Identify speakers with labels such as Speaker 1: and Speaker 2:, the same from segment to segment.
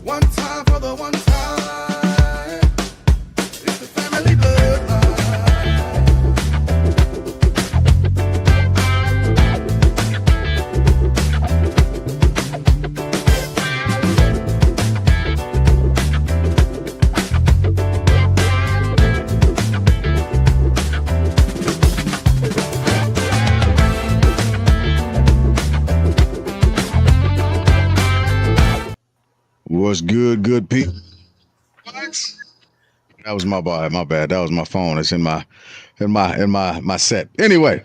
Speaker 1: One time for the one time. It's the family bloodline.
Speaker 2: What's good people? That was my bad. My bad. That was my phone. It's in my set. Anyway,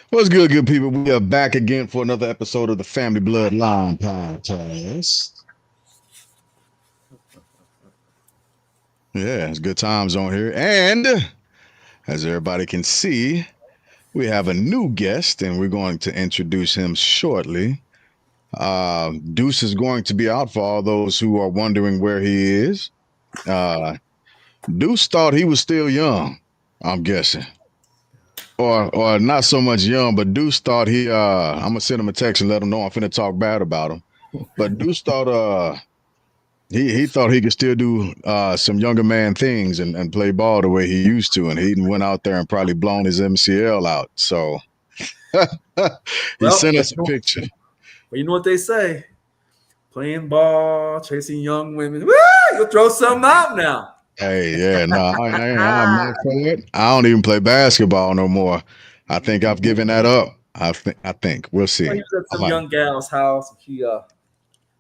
Speaker 2: what's good people? We are back again for another episode of the Family Bloodline Podcast. Yeah, it's good times on here. And as everybody can see, we have a new guest, and we're going to introduce him shortly. Deuce is going to be out for all those who are wondering where he is. Deuce thought he was still young, I'm guessing. Or not so much young, but Deuce thought I'm gonna send him a text and let him know I'm finna talk bad about him. But Deuce thought he thought he could still do some younger man things and play ball the way he used to, and he went out there and probably blown his MCL out. So he sent us a picture.
Speaker 3: But you know what they say? Playing ball, chasing young women. Woo! You'll throw something out now.
Speaker 2: Hey, yeah, no, I'm not for it. I don't even play basketball no more. I think I've given that up. I think we'll see.
Speaker 3: Well, he was at some young gal's house. He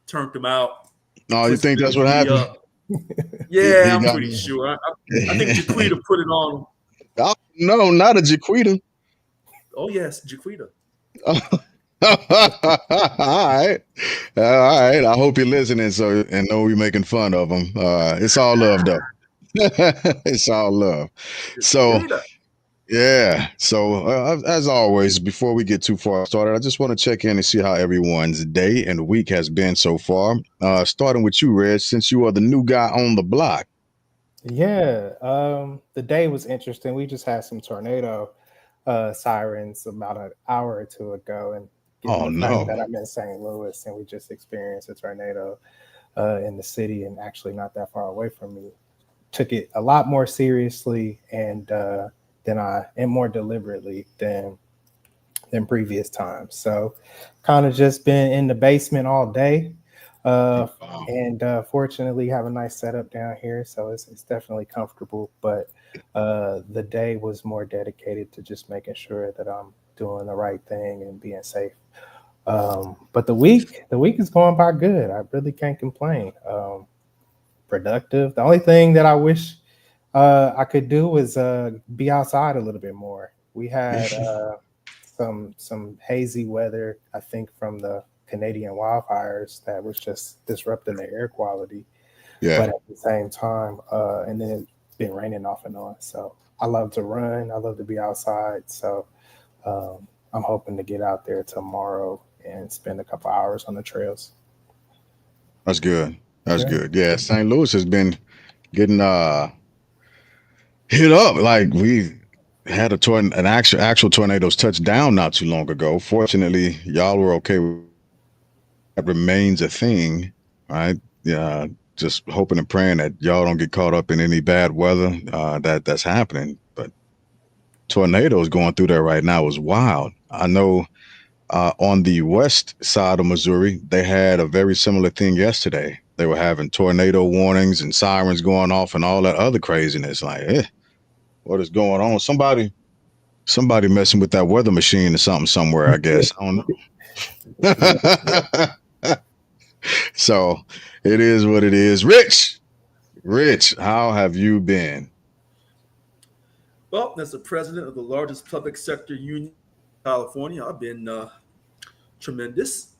Speaker 3: turned them out.
Speaker 2: Oh, you think that's what happened?
Speaker 3: Yeah, I'm pretty sure. I think Jaquita put it on him.
Speaker 2: Oh, no, not a Jaquita.
Speaker 3: Oh yes, Jaquita.
Speaker 2: All right. I hope you're listening and know we're making fun of him. It's all love though. It's all love. So yeah. So as always, before we get too far started, I just want to check in and see how everyone's day and week has been so far. Starting with you, Reg, since you are the new guy on the block.
Speaker 4: Yeah. The day was interesting. We just had some tornado sirens about an hour or two ago, and that I'm in St. Louis, and we just experienced a tornado in the city, and actually not that far away from me. Took it a lot more seriously and more deliberately than previous times. So kind of just been in the basement all day. And fortunately have a nice setup down here, so it's definitely comfortable, but the day was more dedicated to just making sure that I'm doing the right thing and being safe. But the week is going by good. I really can't complain. Productive. The only thing that I wish I could do was be outside a little bit more. We had some hazy weather, I think, from the Canadian wildfires that was just disrupting the air quality.
Speaker 2: Yeah.
Speaker 4: But at the same time, and then it's been raining off and on. So I love to run. I love to be outside. So I'm hoping to get out there tomorrow and spend a couple hours on the trails.
Speaker 2: That's good. That's good. Yeah, St. Louis has been getting hit up. Like we had an actual tornadoes touch down not too long ago. Fortunately, y'all were okay. That remains a thing, right? Yeah, just hoping and praying that y'all don't get caught up in any bad weather that's happening. But tornadoes going through there right now is wild. I know on the west side of Missouri, they had a very similar thing yesterday. They were having tornado warnings and sirens going off and all that other craziness. Like, what is going on? Somebody messing with that weather machine or something somewhere, I guess. I don't know. So it is what it is. Rich, how have you been?
Speaker 3: Well, as the president of the largest public sector union in California, I've been tremendous.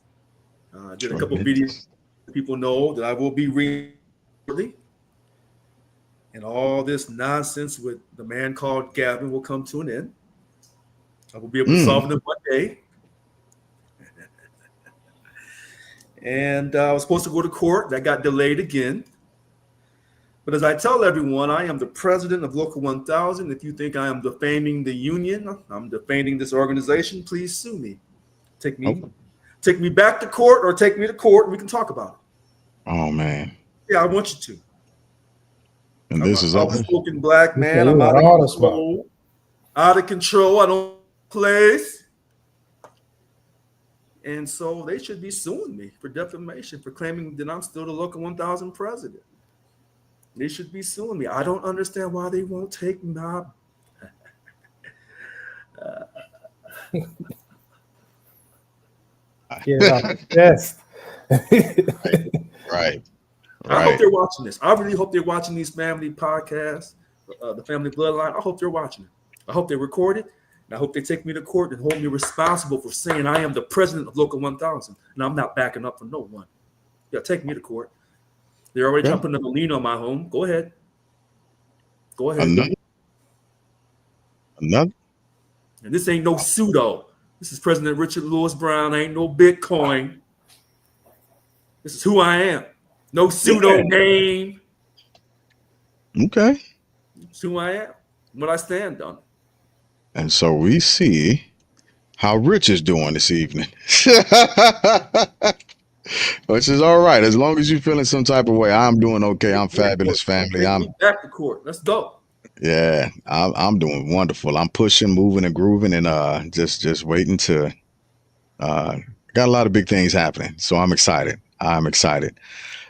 Speaker 3: I did a couple of videos. People know that I will be shortly, and all this nonsense with the man called Gavin will come to an end. I will be able to solve it one day. And I was supposed to go to court. That got delayed again. But as I tell everyone, I am the president of Local 1000. If you think I am defaming the union, I'm defaming this organization, please sue me. Take me back to court, or take me to court and we can talk about it.
Speaker 2: Oh man.
Speaker 3: Yeah, I want you to.
Speaker 2: And
Speaker 3: I'm
Speaker 2: this
Speaker 3: an
Speaker 2: is all.
Speaker 3: outspoken black man.
Speaker 4: You
Speaker 3: I'm
Speaker 4: want
Speaker 3: out
Speaker 4: all the
Speaker 3: of
Speaker 4: smoke.
Speaker 3: control. Out of control. I don't place. And so they should be suing me for defamation for claiming that I'm still the Local 1000 president. They should be suing me. I don't understand why they won't take my.
Speaker 4: Get it off the chest.
Speaker 2: Right.
Speaker 3: I hope
Speaker 2: Right.
Speaker 3: they're watching this. I really hope they're watching these family podcasts, the Family Bloodline. I hope they're watching it. I hope they record it. And I hope they take me to court and hold me responsible for saying I am the president of Local 1000. And I'm not backing up for no one. Yeah, take me to court. They're already trying to put another lien on my home. Go ahead. Go ahead.
Speaker 2: Another.
Speaker 3: And this ain't no pseudo. This is President Richard Lewis Brown. I ain't no Bitcoin. This is who I am. No pseudo name.
Speaker 2: Okay.
Speaker 3: It's who I am. What I stand on.
Speaker 2: And so we see how Rich is doing this evening. Which is all right. As long as you're feeling some type of way, I'm doing okay. I'm fabulous, family. I'm
Speaker 3: back to court. Let's go.
Speaker 2: Yeah, I'm doing wonderful. I'm pushing, moving, and grooving, and just waiting to. Got a lot of big things happening, so I'm excited. I'm excited.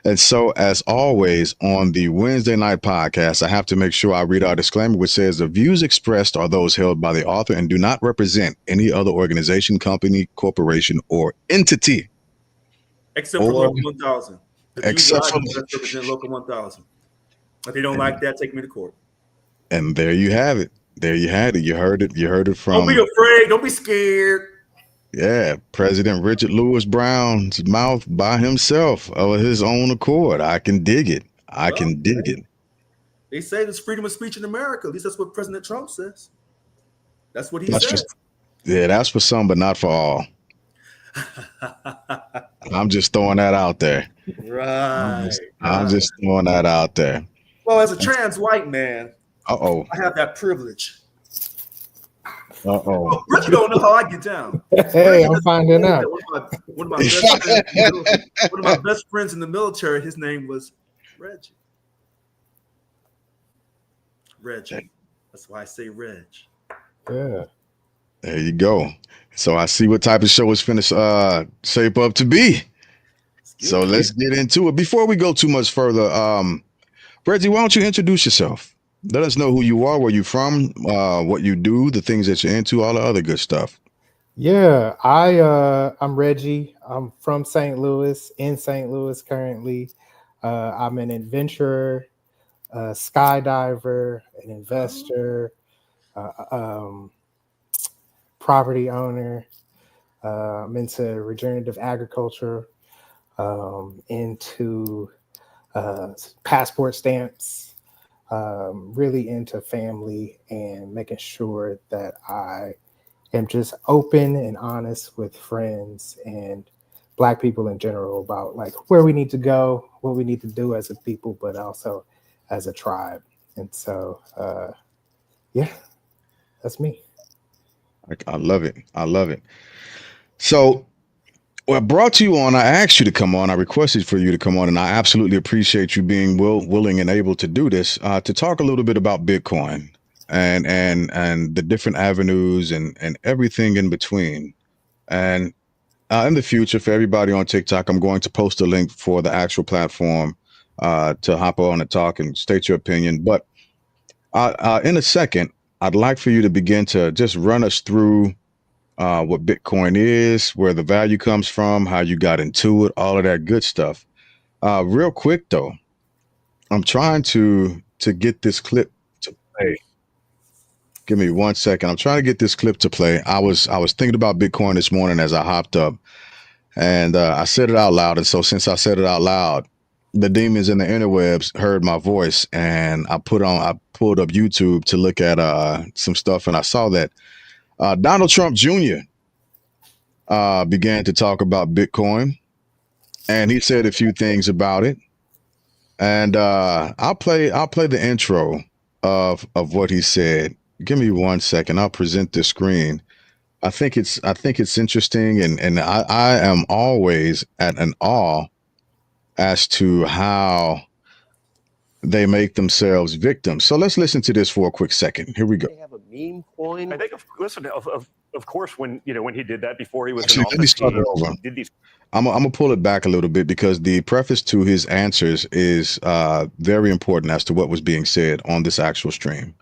Speaker 2: And so, as always, on the Wednesday night podcast, I have to make sure I read our disclaimer, which says the views expressed are those held by the author and do not represent any other organization, company, corporation, or entity.
Speaker 3: Except for Local 1000.
Speaker 2: Except for
Speaker 3: represent Local 1000. If they don't like that, take me to court.
Speaker 2: And there you have it. There you had it. You heard it. You heard it from.
Speaker 3: Don't be afraid. Don't be scared.
Speaker 2: Yeah, President Richard Lewis Brown's mouth by himself of his own accord. I can dig it. I can dig it.
Speaker 3: They say there's freedom of speech in America. At least that's what President Trump says. That's what he says.
Speaker 2: That's for some, but not for all. I'm just throwing that out there.
Speaker 3: Right.
Speaker 2: I'm just throwing that out there.
Speaker 3: Well, as a trans white man,
Speaker 2: I
Speaker 3: have that privilege.
Speaker 2: Oh,
Speaker 3: But you don't know how I get down.
Speaker 4: Hey, I'm finding out.
Speaker 3: One of my best friends in the military, his name was Reggie. Reggie. That's why I say Reg.
Speaker 4: Yeah.
Speaker 2: There you go. So I see what type of show it's finna shape up to be. So let's get into it. Before we go too much further, Reggie, why don't you introduce yourself? Let us know who you are, where you're from, what you do, the things that you're into, all the other good stuff.
Speaker 4: Yeah, I'm Reggie. I'm from St. Louis, in St. Louis currently. I'm an adventurer, a skydiver, an investor, property owner. I'm into regenerative agriculture, into passport stamps. Really into family and making sure that I am just open and honest with friends and Black people in general about like where we need to go, what we need to do as a people, but also as a tribe. And so, yeah, that's me.
Speaker 2: I love it. I love it. So, I brought you on. I asked you to come on. I requested for you to come on, and I absolutely appreciate you being willing and able to do this to talk a little bit about Bitcoin and the different avenues and everything in between. And in the future, for everybody on TikTok, I'm going to post a link for the actual platform to hop on and talk and state your opinion. But in a second, I'd like for you to begin to just run us through what Bitcoin is, where the value comes from, how you got into it, all of that good stuff. Real quick though, I'm trying to get this clip to play. Give me 1 second. I'm trying to get this clip to play. I was thinking about Bitcoin this morning as I hopped up, and I said it out loud. And so since I said it out loud, the demons in the interwebs heard my voice, and I pulled up YouTube to look at some stuff, and I saw that Donald Trump Jr. Began to talk about Bitcoin, and he said a few things about it. And I'll play the intro of what he said. Give me 1 second. I'll present the screen. I think it's interesting, and I am always at an awe as to how they make themselves victims. So let's listen to this for a quick second. Here we go.
Speaker 5: They have a meme coin.
Speaker 6: I think, of course, when he did that before he was
Speaker 2: Actually,
Speaker 6: in
Speaker 2: let me
Speaker 6: office,
Speaker 2: start it over.
Speaker 6: did these.
Speaker 2: I'm gonna pull it back a little bit because the preface to his answers is very important as to what was being said on this actual stream.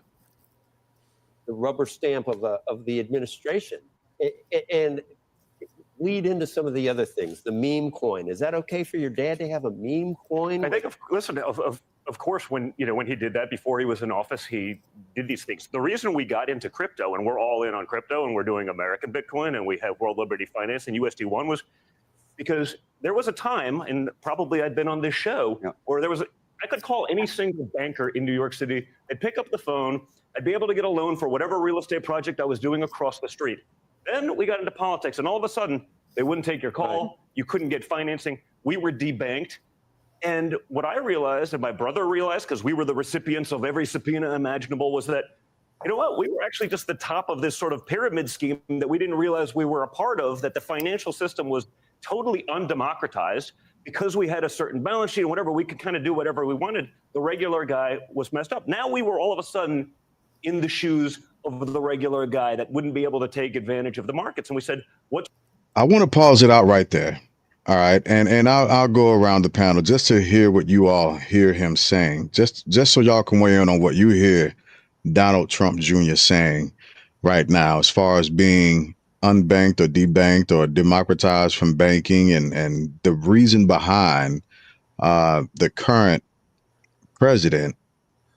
Speaker 5: The rubber stamp of the administration, and lead into some of the other things. The meme coin. Is that okay for your dad to have a meme coin?
Speaker 6: I think, of course, when he did that before he was in office, he did these things. The reason we got into crypto, and we're all in on crypto, and we're doing American Bitcoin, and we have World Liberty Finance and USD1, was because there was a time, and probably I'd been on this show, where I could call any single banker in New York City. I'd pick up the phone. I'd be able to get a loan for whatever real estate project I was doing across the street. Then we got into politics, and all of a sudden, they wouldn't take your call. Right. You couldn't get financing. We were debanked. And what I realized, and my brother realized, because we were the recipients of every subpoena imaginable, was that, you know what, we were actually just the top of this sort of pyramid scheme that we didn't realize we were a part of, that the financial system was totally undemocratized. Because we had a certain balance sheet and whatever, we could kind of do whatever we wanted. The regular guy was messed up. Now we were all of a sudden in the shoes of the regular guy that wouldn't be able to take advantage of the markets. And we said, what?
Speaker 2: I want to pause it out right there. All right. And I'll go around the panel just to hear what you all hear him saying, just so y'all can weigh in on what you hear Donald Trump Jr. saying right now, as far as being unbanked or debanked or democratized from banking, and the reason behind the current president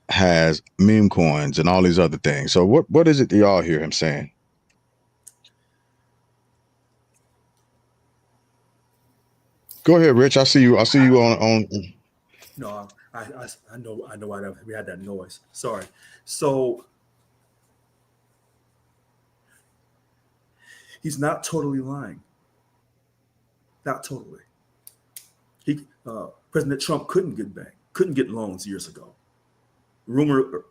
Speaker 2: has meme coins and all these other things. So what is it that y'all hear him saying? Go ahead, Rich. I see you on.
Speaker 3: No, I know why we had that noise. Sorry. So he's not totally lying. Not totally. President Trump couldn't get loans years ago. Rumor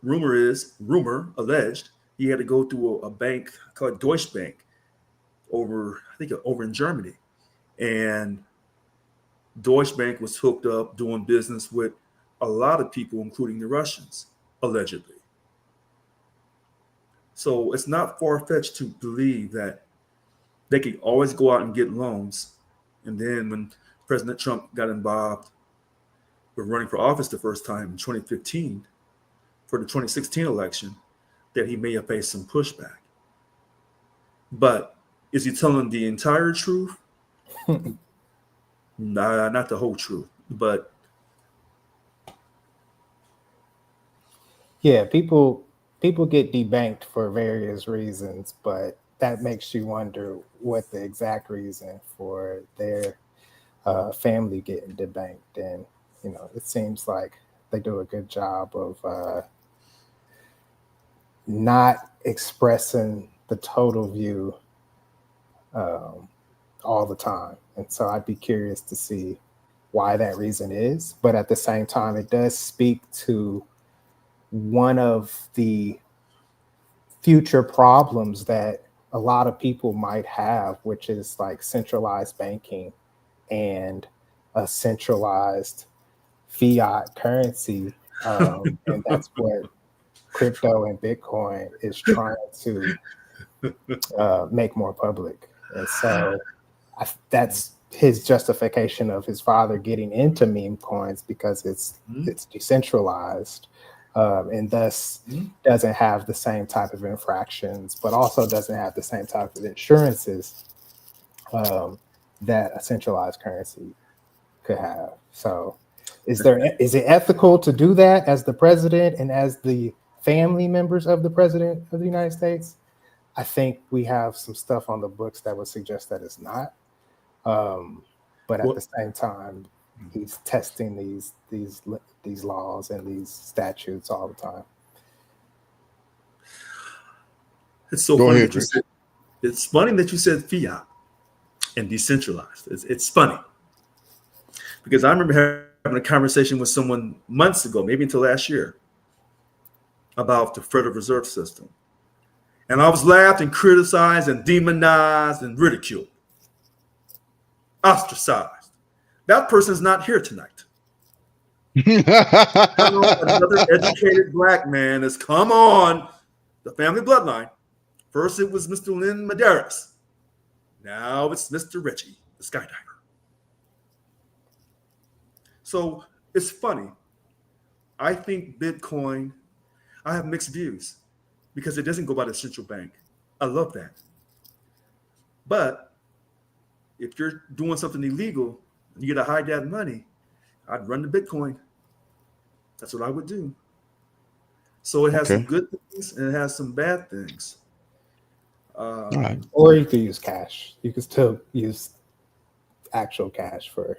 Speaker 3: alleged he had to go through a bank called Deutsche Bank over in Germany, and Deutsche Bank was hooked up doing business with a lot of people, including the Russians, allegedly. So it's not far-fetched to believe that they could always go out and get loans. And then when President Trump got involved with running for office the first time in 2015 for the 2016 election, that he may have faced some pushback. But is he telling the entire truth? Nah, not the whole truth, but
Speaker 4: yeah, people get debanked for various reasons, but that makes you wonder what the exact reason for their family getting debanked. And it seems like they do a good job of not expressing the total view all the time. And so I'd be curious to see why that reason is. But at the same time, it does speak to one of the future problems that a lot of people might have, which is like centralized banking and a centralized fiat currency. And that's what crypto and Bitcoin is trying to make more public. And so that's his justification of his father getting into meme coins, because it's decentralized, and thus doesn't have the same type of infractions, but also doesn't have the same type of insurances that a centralized currency could have. So is it ethical to do that as the president and as the family members of the president of the United States? I think we have some stuff on the books that would suggest that it's not. But at the same time, he's testing these laws and these statutes all the time.
Speaker 3: It's so funny that you said, it's funny that you said fiat and decentralized. It's funny because I remember having a conversation with someone months ago, maybe until last year, about the Federal Reserve System. And I was laughed and criticized and demonized and ridiculed, ostracized. That person's not here tonight. Another educated black man has come on the family bloodline. First, it was Mr. Lynn Medeiros. Now it's Mr. Reggie, the skydiver. So it's funny. I think Bitcoin, I have mixed views because it doesn't go by the central bank. I love that. But if you're doing something illegal and you get to hide that money, I'd run the Bitcoin. That's what I would do. So it has some good things and it has some bad things.
Speaker 2: All right.
Speaker 4: Or you could use cash. You could still use actual cash for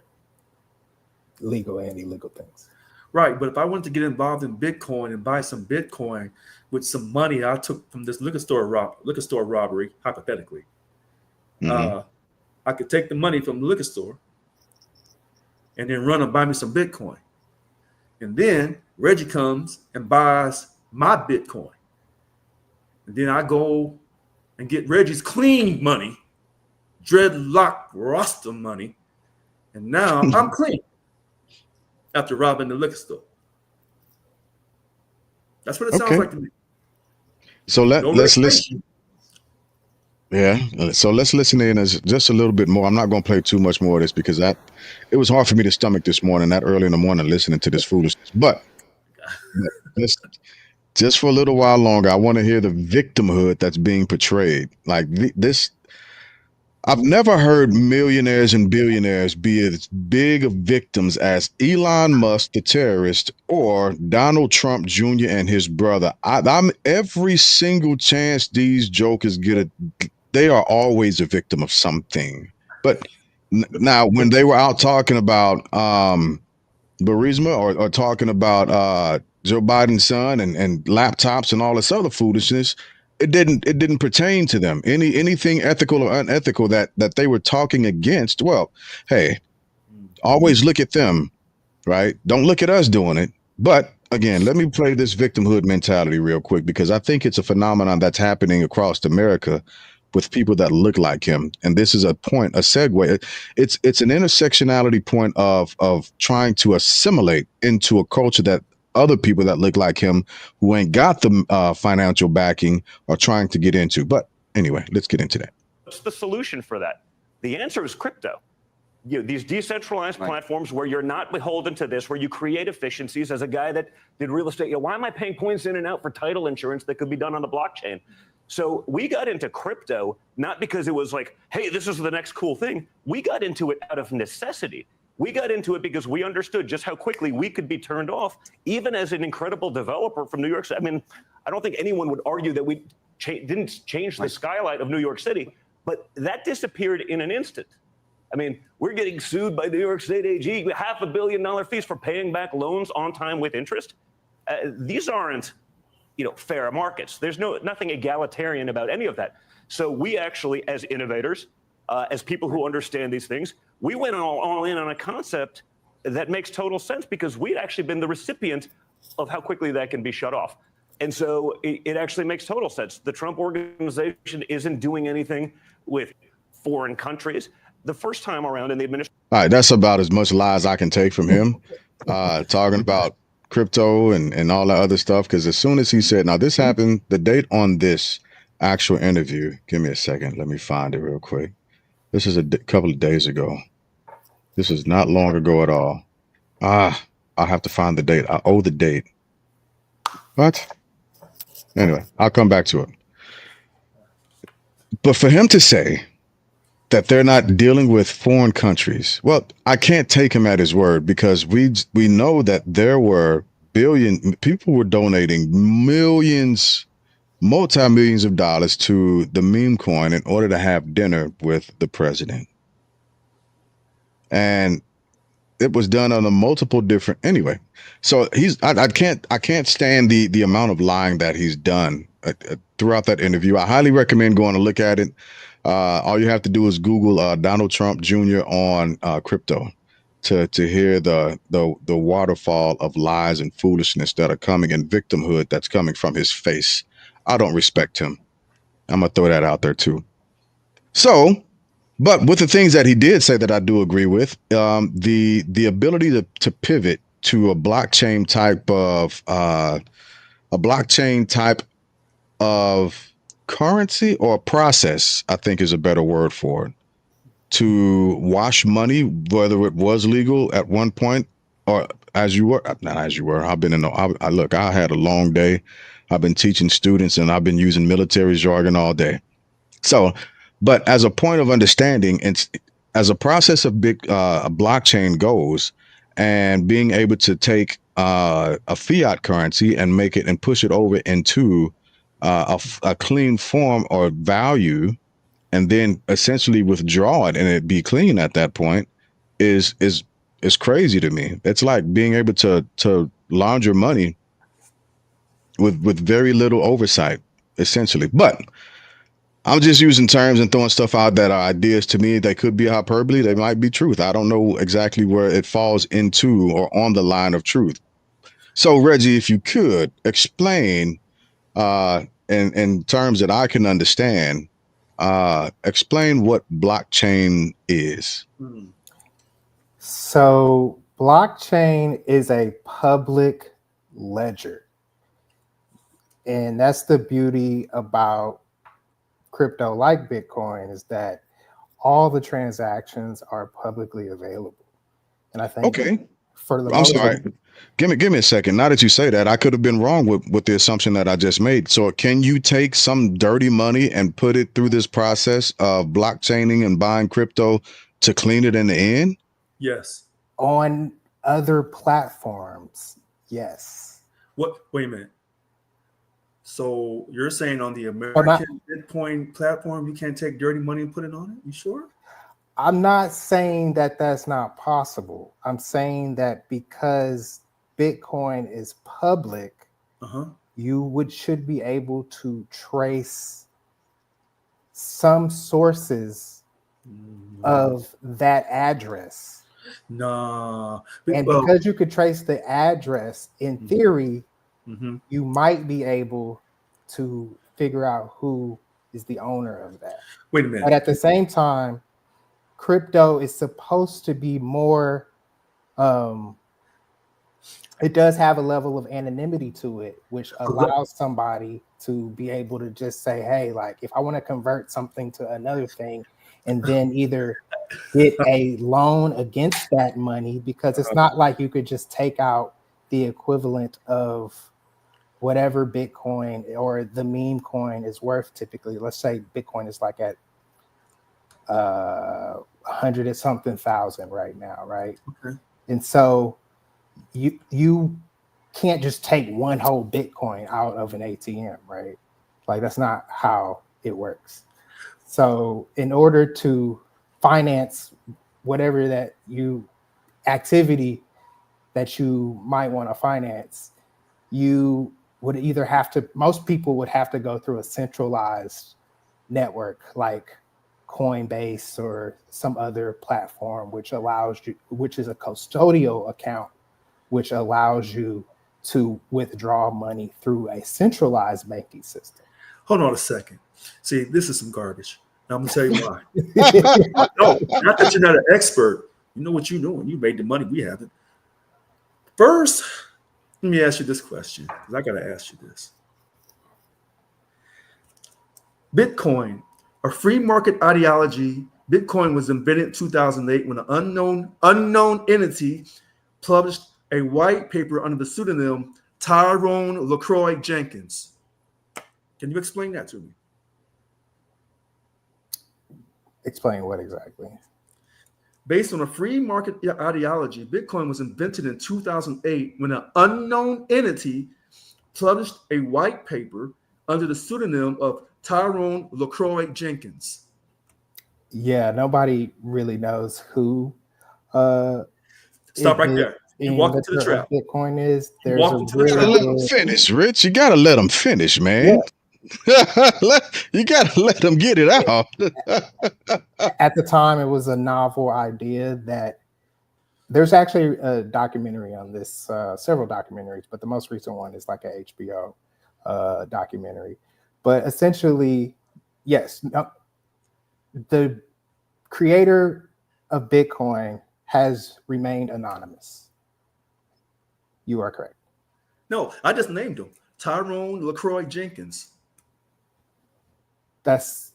Speaker 4: legal and illegal things.
Speaker 3: Right, but if I wanted to get involved in Bitcoin and buy some Bitcoin with some money I took from this liquor store robbery, hypothetically, I could take the money from the liquor store and then run and buy me some Bitcoin. And then Reggie comes and buys my Bitcoin. And then I go and get Reggie's clean money, dreadlock Rasta money. And now I'm clean after robbing the liquor store. That's what it sounds like to me.
Speaker 2: So let's listen. Yeah. So let's listen in as just a little bit more. I'm not going to play too much more of this because it was hard for me to stomach this morning, that early in the morning, listening to this foolishness. But just for a little while longer, I want to hear the victimhood that's being portrayed. Like this, I've never heard millionaires and billionaires be as big of victims as Elon Musk, the terrorist, or Donald Trump Jr. and his brother. I'm every single chance these jokers get they are always a victim of something. But now, when they were out talking about Burisma or talking about Joe Biden's son and laptops and all this other foolishness, it didn't pertain to them. Anything ethical or unethical that they were talking against. Well, hey, always look at them, right? Don't look at us doing it. But again, let me play this victimhood mentality real quick because I think it's a phenomenon that's happening across America with people that look like him. And this is a segue. It's an intersectionality point of trying to assimilate into a culture that other people that look like him who ain't got the financial backing are trying to get into. But anyway, let's get into that.
Speaker 6: What's the solution for that? The answer is crypto. These decentralized platforms where you're not beholden to this, where you create efficiencies. As a guy that did real estate, why am I paying points in and out for title insurance that could be done on the blockchain? So we got into crypto not because it was like, hey, this is the next cool thing. We got into it out of necessity. We got into it because we understood just how quickly we could be turned off, even as an incredible developer from New York City. I mean, I don't think anyone would argue that we didn't change the skyline of New York City, but that disappeared in an instant. I mean, we're getting sued by New York State AG, $500 million fees for paying back loans on time with interest. These aren't, fair markets. There's nothing egalitarian about any of that. So we actually, as innovators, as people who understand these things, we went all in on a concept that makes total sense because we'd actually been the recipient of how quickly that can be shut off. And so it actually makes total sense. The Trump organization isn't doing anything with foreign countries. The first time around in the administration.
Speaker 2: All right, that's about as much lies I can take from him, talking about crypto and all that other stuff. Because as soon as he said, now this happened, the date on this actual interview, give me a second. Let me find it real quick. This is a couple of days ago. This is not long ago at all. I have to find the date. I owe the date. What? Anyway, I'll come back to it. But for him to say that they're not dealing with foreign countries, well, I can't take him at his word because we know that there were people were donating millions, multi-millions of dollars to the meme coin in order to have dinner with the president. And it was done on a multiple different anyway. So I can't stand the amount of lying that he's done throughout that interview. I highly recommend going to look at it. All you have to do is Google Donald Trump Jr. on crypto to hear the waterfall of lies and foolishness that are coming and victimhood that's coming from his face. I don't respect him. I'm gonna throw that out there too. So, but with the things that he did say that I do agree with, the ability to pivot to a blockchain type of currency or process, I think is a better word for it, to wash money, whether it was legal at one point or not as you were. I've been in look, I had a long day. I've been teaching students and I've been using military jargon all day. So, but as a point of understanding, and as a process of a blockchain goes, and being able to take a fiat currency and make it and push it over into a clean form or value, and then essentially withdraw it and it be clean at that point is crazy to me. It's like being able to launder money with very little oversight, essentially. But I'm just using terms and throwing stuff out that are ideas to me. They could be hyperbole. They might be truth. I don't know exactly where it falls into or on the line of truth. So Reggie, if you could explain in terms that I can understand, explain what blockchain is.
Speaker 4: So blockchain is a public ledger. And that's the beauty about crypto like Bitcoin, is that all the transactions are publicly available. And I think
Speaker 2: okay.
Speaker 4: For the
Speaker 2: I'm sorry. Give me a second. Now that you say that, I could have been wrong with the assumption that I just made. So can you take some dirty money and put it through this process of blockchaining and buying crypto to clean it in the end?
Speaker 3: Yes.
Speaker 4: On other platforms, yes.
Speaker 3: What? Wait a minute. So you're saying on the American Bitcoin platform, you can't take dirty money and put it on it? You sure?
Speaker 4: I'm not saying that that's not possible. I'm saying that because Bitcoin is public, you should be able to trace some sources of that address.
Speaker 3: No.
Speaker 4: And because you could trace the address, in theory, you might be able to figure out who is the owner of that.
Speaker 3: Wait a minute.
Speaker 4: But at the same time, crypto is supposed to be more, it does have a level of anonymity to it, which allows somebody to be able to just say, hey, like if I want to convert something to another thing, and then either get a loan against that money, because it's not like you could just take out the equivalent of whatever Bitcoin or the meme coin is worth typically. Let's say Bitcoin is like at 100 and something thousand right now, right?
Speaker 3: Okay.
Speaker 4: And so you can't just take one whole Bitcoin out of an ATM, right? Like that's not how it works. So in order to finance whatever that activity that you might want to finance, you would either most people would have to go through a centralized network like Coinbase or some other platform, which is a custodial account, which allows you to withdraw money through a centralized banking system.
Speaker 3: Hold on a second. See, this is some garbage. Now I'm gonna tell you why. No, not that you're not an expert. You know what you're doing. You made the money. We haven't. First, let me ask you this question, because I gotta ask you this. Bitcoin, a free market ideology. Bitcoin was invented in 2008 when an unknown entity published a white paper under the pseudonym Tyrone LaCroix Jenkins. Can you explain that to me?
Speaker 4: Explain what exactly?
Speaker 3: Based on a free market ideology, Bitcoin was invented in 2008 when an unknown entity published a white paper under the pseudonym of Tyrone LaCroix Jenkins.
Speaker 4: Yeah, nobody really knows who.
Speaker 3: Stop right there. You walked into the trap.
Speaker 4: Bitcoin is.
Speaker 2: You gotta let them finish, Rich. You gotta let them finish, man. Yeah. You gotta let them get it out.
Speaker 4: At the time, it was a novel idea that there's actually a documentary on this, several documentaries, but the most recent one is like a HBO documentary. But essentially, yes, the creator of Bitcoin has remained anonymous. You are correct.
Speaker 3: No, I just named him Tyrone LaCroix Jenkins.
Speaker 4: That's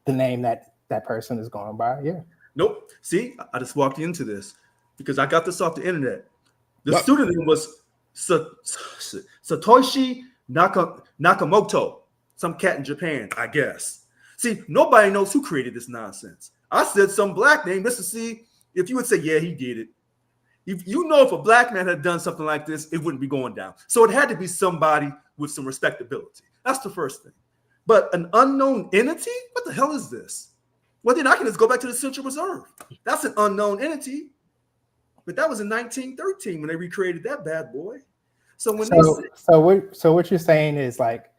Speaker 4: the name that that person is going by. Yeah.
Speaker 3: Nope. See, I just walked into this because I got this off the internet. The
Speaker 2: What?
Speaker 3: pseudonym was Satoshi Nakamoto, some cat in Japan, I guess. See, nobody knows who created this nonsense. I said some black name just to see if you would say, yeah, he did it. If you know if a black man had done something like this, it wouldn't be going down. So it had to be somebody with some respectability. That's the first thing. But an unknown entity? What the hell is this? Well, then I can just go back to the Central Reserve. That's an unknown entity. But that was in 1913 when they recreated that bad boy. So when
Speaker 4: So what you're saying is like,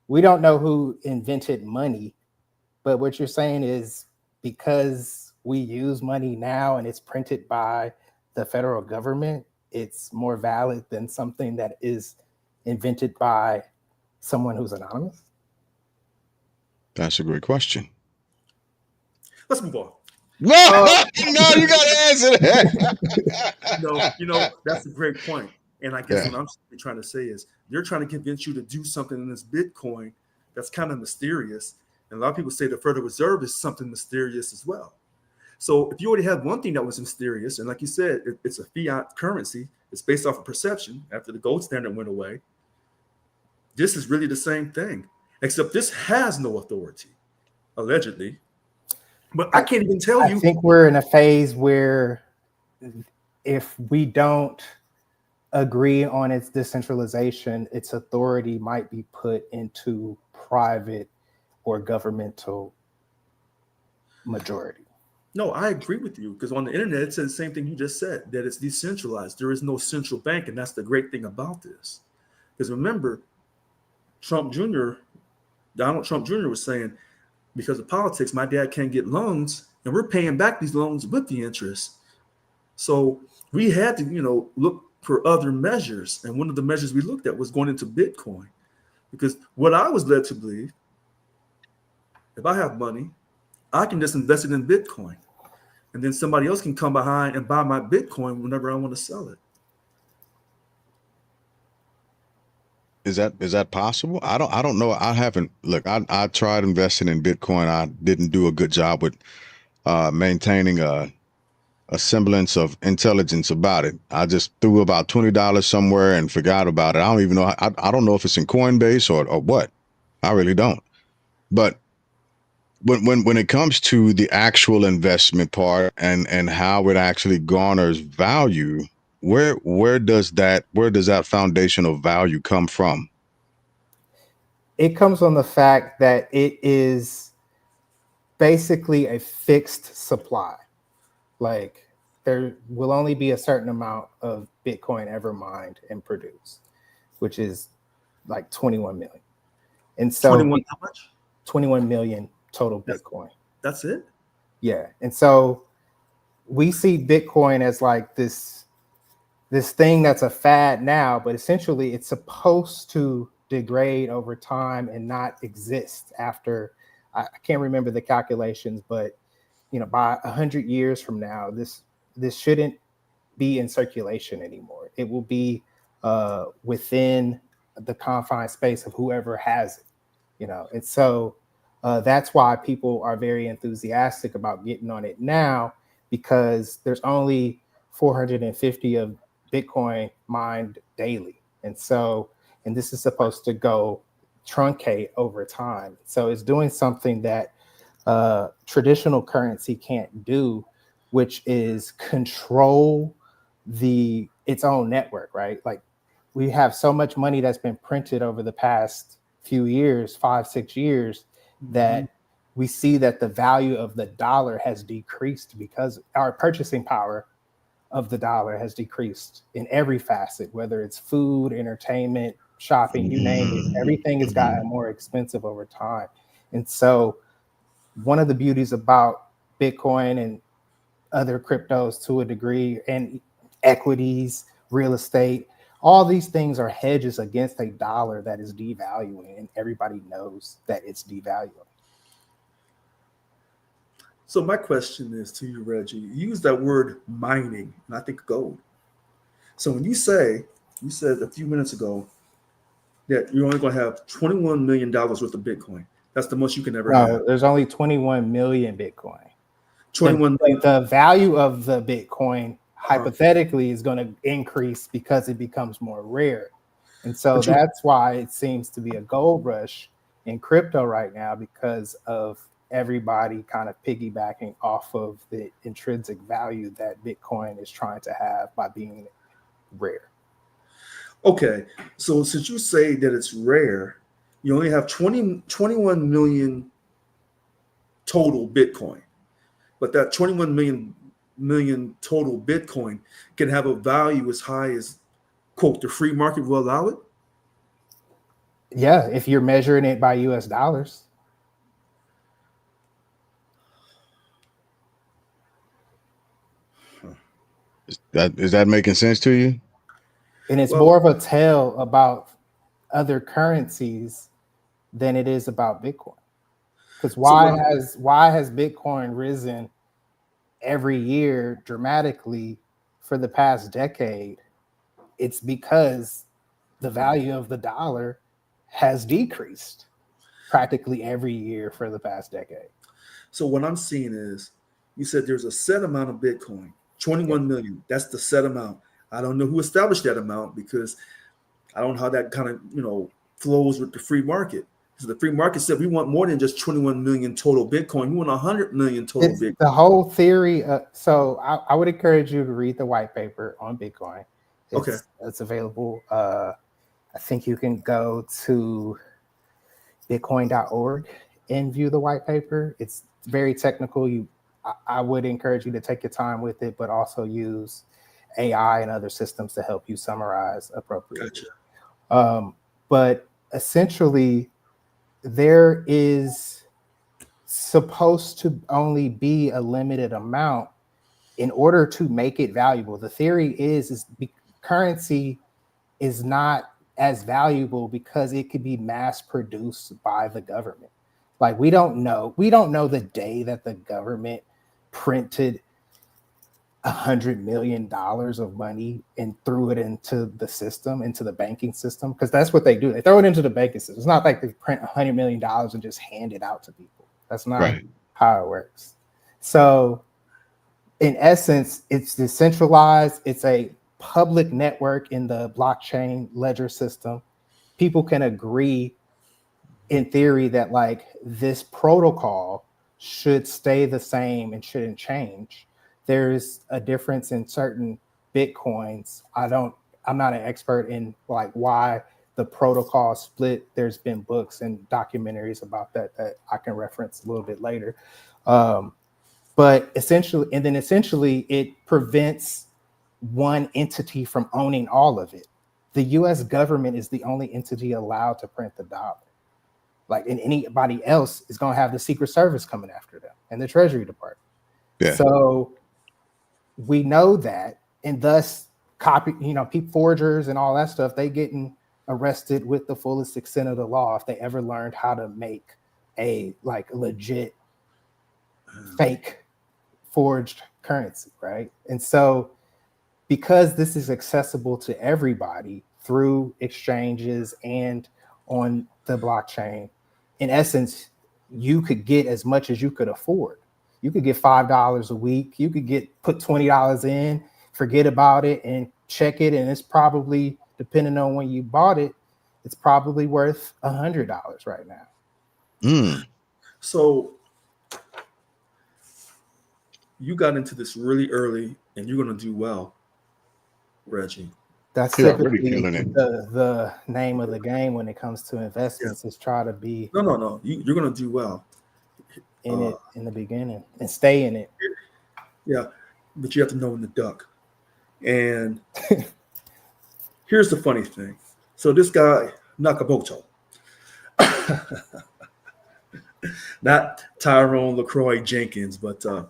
Speaker 4: we don't know who invented money, but what you're saying is because we use money now and it's printed by the federal government, it's more valid than something that is invented by someone who's anonymous?
Speaker 2: That's a great question.
Speaker 3: let's move on.
Speaker 2: No, no, you got to answer that.
Speaker 3: That's a great point. And I guess
Speaker 2: Yeah.
Speaker 3: what I'm trying to say is they're trying to convince you to do something in this Bitcoin that's kind of mysterious. And a lot of people say the Federal Reserve is something mysterious as well. So if you already have one thing that was mysterious, and like you said, it's a fiat currency, it's based off of perception after the gold standard went away. This is really the same thing, except this has no authority, allegedly. But I can't even tell you.
Speaker 4: I think we're in a phase where if we don't agree on its decentralization, its authority might be put into private or governmental majority.
Speaker 3: No, I agree with you because on the internet it says the same thing you just said, that it's decentralized. There is no central bank, and that's the great thing about this. Because remember, Donald Trump Jr. was saying, because of politics, my dad can't get loans, and we're paying back these loans with the interest. So we had to, look for other measures. And one of the measures we looked at was going into Bitcoin. Because what I was led to believe, if I have money, I can just invest it in Bitcoin. And then somebody else can come behind and buy my Bitcoin whenever I want to sell it.
Speaker 2: Is that possible? I don't know. I haven't I tried investing in Bitcoin. I didn't do a good job with maintaining a semblance of intelligence about it. I just threw about $20 somewhere and forgot about it. I don't even know. I don't know if it's in Coinbase or what. I really don't. But when it comes to the actual investment part and how it actually garners value, where does that foundation of value come from?
Speaker 4: It comes from the fact that it is basically a fixed supply. Like there will only be a certain amount of Bitcoin ever mined and produced, which is like 21 million. And so
Speaker 3: 21 how much?
Speaker 4: 21 million total Bitcoin.
Speaker 3: That's it?
Speaker 4: Yeah. And so we see Bitcoin as like this thing that's a fad now, but essentially it's supposed to degrade over time and not exist after, I can't remember the calculations, but by 100 years from now, this shouldn't be in circulation anymore. It will be within the confined space of whoever has it, and so that's why people are very enthusiastic about getting on it now, because there's only 450 of Bitcoin mined daily. And this is supposed to go truncate over time. So it's doing something that traditional currency can't do, which is control its own network, right? Like we have so much money that's been printed over the past few years, 5-6 years, that we see that the value of the dollar has decreased because our purchasing power of the dollar has decreased in every facet, whether it's food, entertainment, shopping, you name it. Everything has gotten more expensive over time. And so one of the beauties about Bitcoin and other cryptos to a degree, and equities, real estate, all these things are hedges against a dollar that is devaluing, and everybody knows that it's devaluing.
Speaker 3: So my question is to you, Reggie. You use that word mining, and I think gold. So when you said a few minutes ago that you're only going to have $21 million worth of Bitcoin. That's the most you can ever have.
Speaker 4: There's only 21 million Bitcoin.
Speaker 3: 21 million.
Speaker 4: The value of the Bitcoin hypothetically is going to increase because it becomes more rare. And so that's why it seems to be a gold rush in crypto right now, because of everybody kind of piggybacking off of the intrinsic value that Bitcoin is trying to have by being rare.
Speaker 3: Okay, so since you say that it's rare, you only have 21 million total Bitcoin, but that 21 million total Bitcoin can have a value as high as, quote, the free market will allow it?
Speaker 4: Yeah, if you're measuring it by US dollars.
Speaker 2: Is that making sense to you?
Speaker 4: And it's more of a tale about other currencies than it is about Bitcoin. Because why has Bitcoin risen every year dramatically for the past decade? It's because the value of the dollar has decreased practically every year for the past decade.
Speaker 3: So what I'm seeing is, you said there's a set amount of Bitcoin, 21 million. That's the set amount. I don't know who established that amount, because I don't know how that kind of, flows with the free market. So the free market said we want more than just 21 million total Bitcoin. We want 100 million total Bitcoin.
Speaker 4: The whole theory. So I would encourage you to read the white paper on Bitcoin. It's available. I think you can go to bitcoin.org and view the white paper. It's very technical. I would encourage you to take your time with it, but also use AI and other systems to help you summarize appropriately. Gotcha. But essentially, there is supposed to only be a limited amount in order to make it valuable. The theory is currency is not as valuable because it could be mass produced by the government. Like we don't know the day that the government printed $100 million of money and threw it into the system, into the banking system, because that's what they do. They throw it into the banking system. It's not like they print $100 million and just hand it out to people. That's not how it works. So in essence, it's decentralized. It's a public network in the blockchain ledger system. People can agree in theory that like this protocol should stay the same and shouldn't change. There's a difference in certain Bitcoins. I'm not an expert in like why the protocol split. There's been books and documentaries about that I can reference a little bit later. But essentially it prevents one entity from owning all of it. The US government is the only entity allowed to print the dollar. Like, and anybody else is going to have the Secret Service coming after them and the Treasury Department. Yeah. So we know that, and thus forgers and all that stuff, they getting arrested with the fullest extent of the law if they ever learned how to make a like legit fake forged currency, right? And so because this is accessible to everybody through exchanges and on the blockchain, in essence, you could get as much as you could afford. You could get $5 a week. You could put $20 in, forget about it, and check it. And it's probably, depending on when you bought it, it's probably worth $100 right now.
Speaker 2: Mm.
Speaker 3: So you got into this really early, and you're going to do well, Reggie.
Speaker 4: That's typically the name of the game when it comes to investments is try to be.
Speaker 3: No. You're going to do well
Speaker 4: in it in the beginning and stay in it.
Speaker 3: Yeah, but you have to know when to duck. And here's the funny thing. So this guy, Nakamoto, not Tyrone LaCroix Jenkins, but how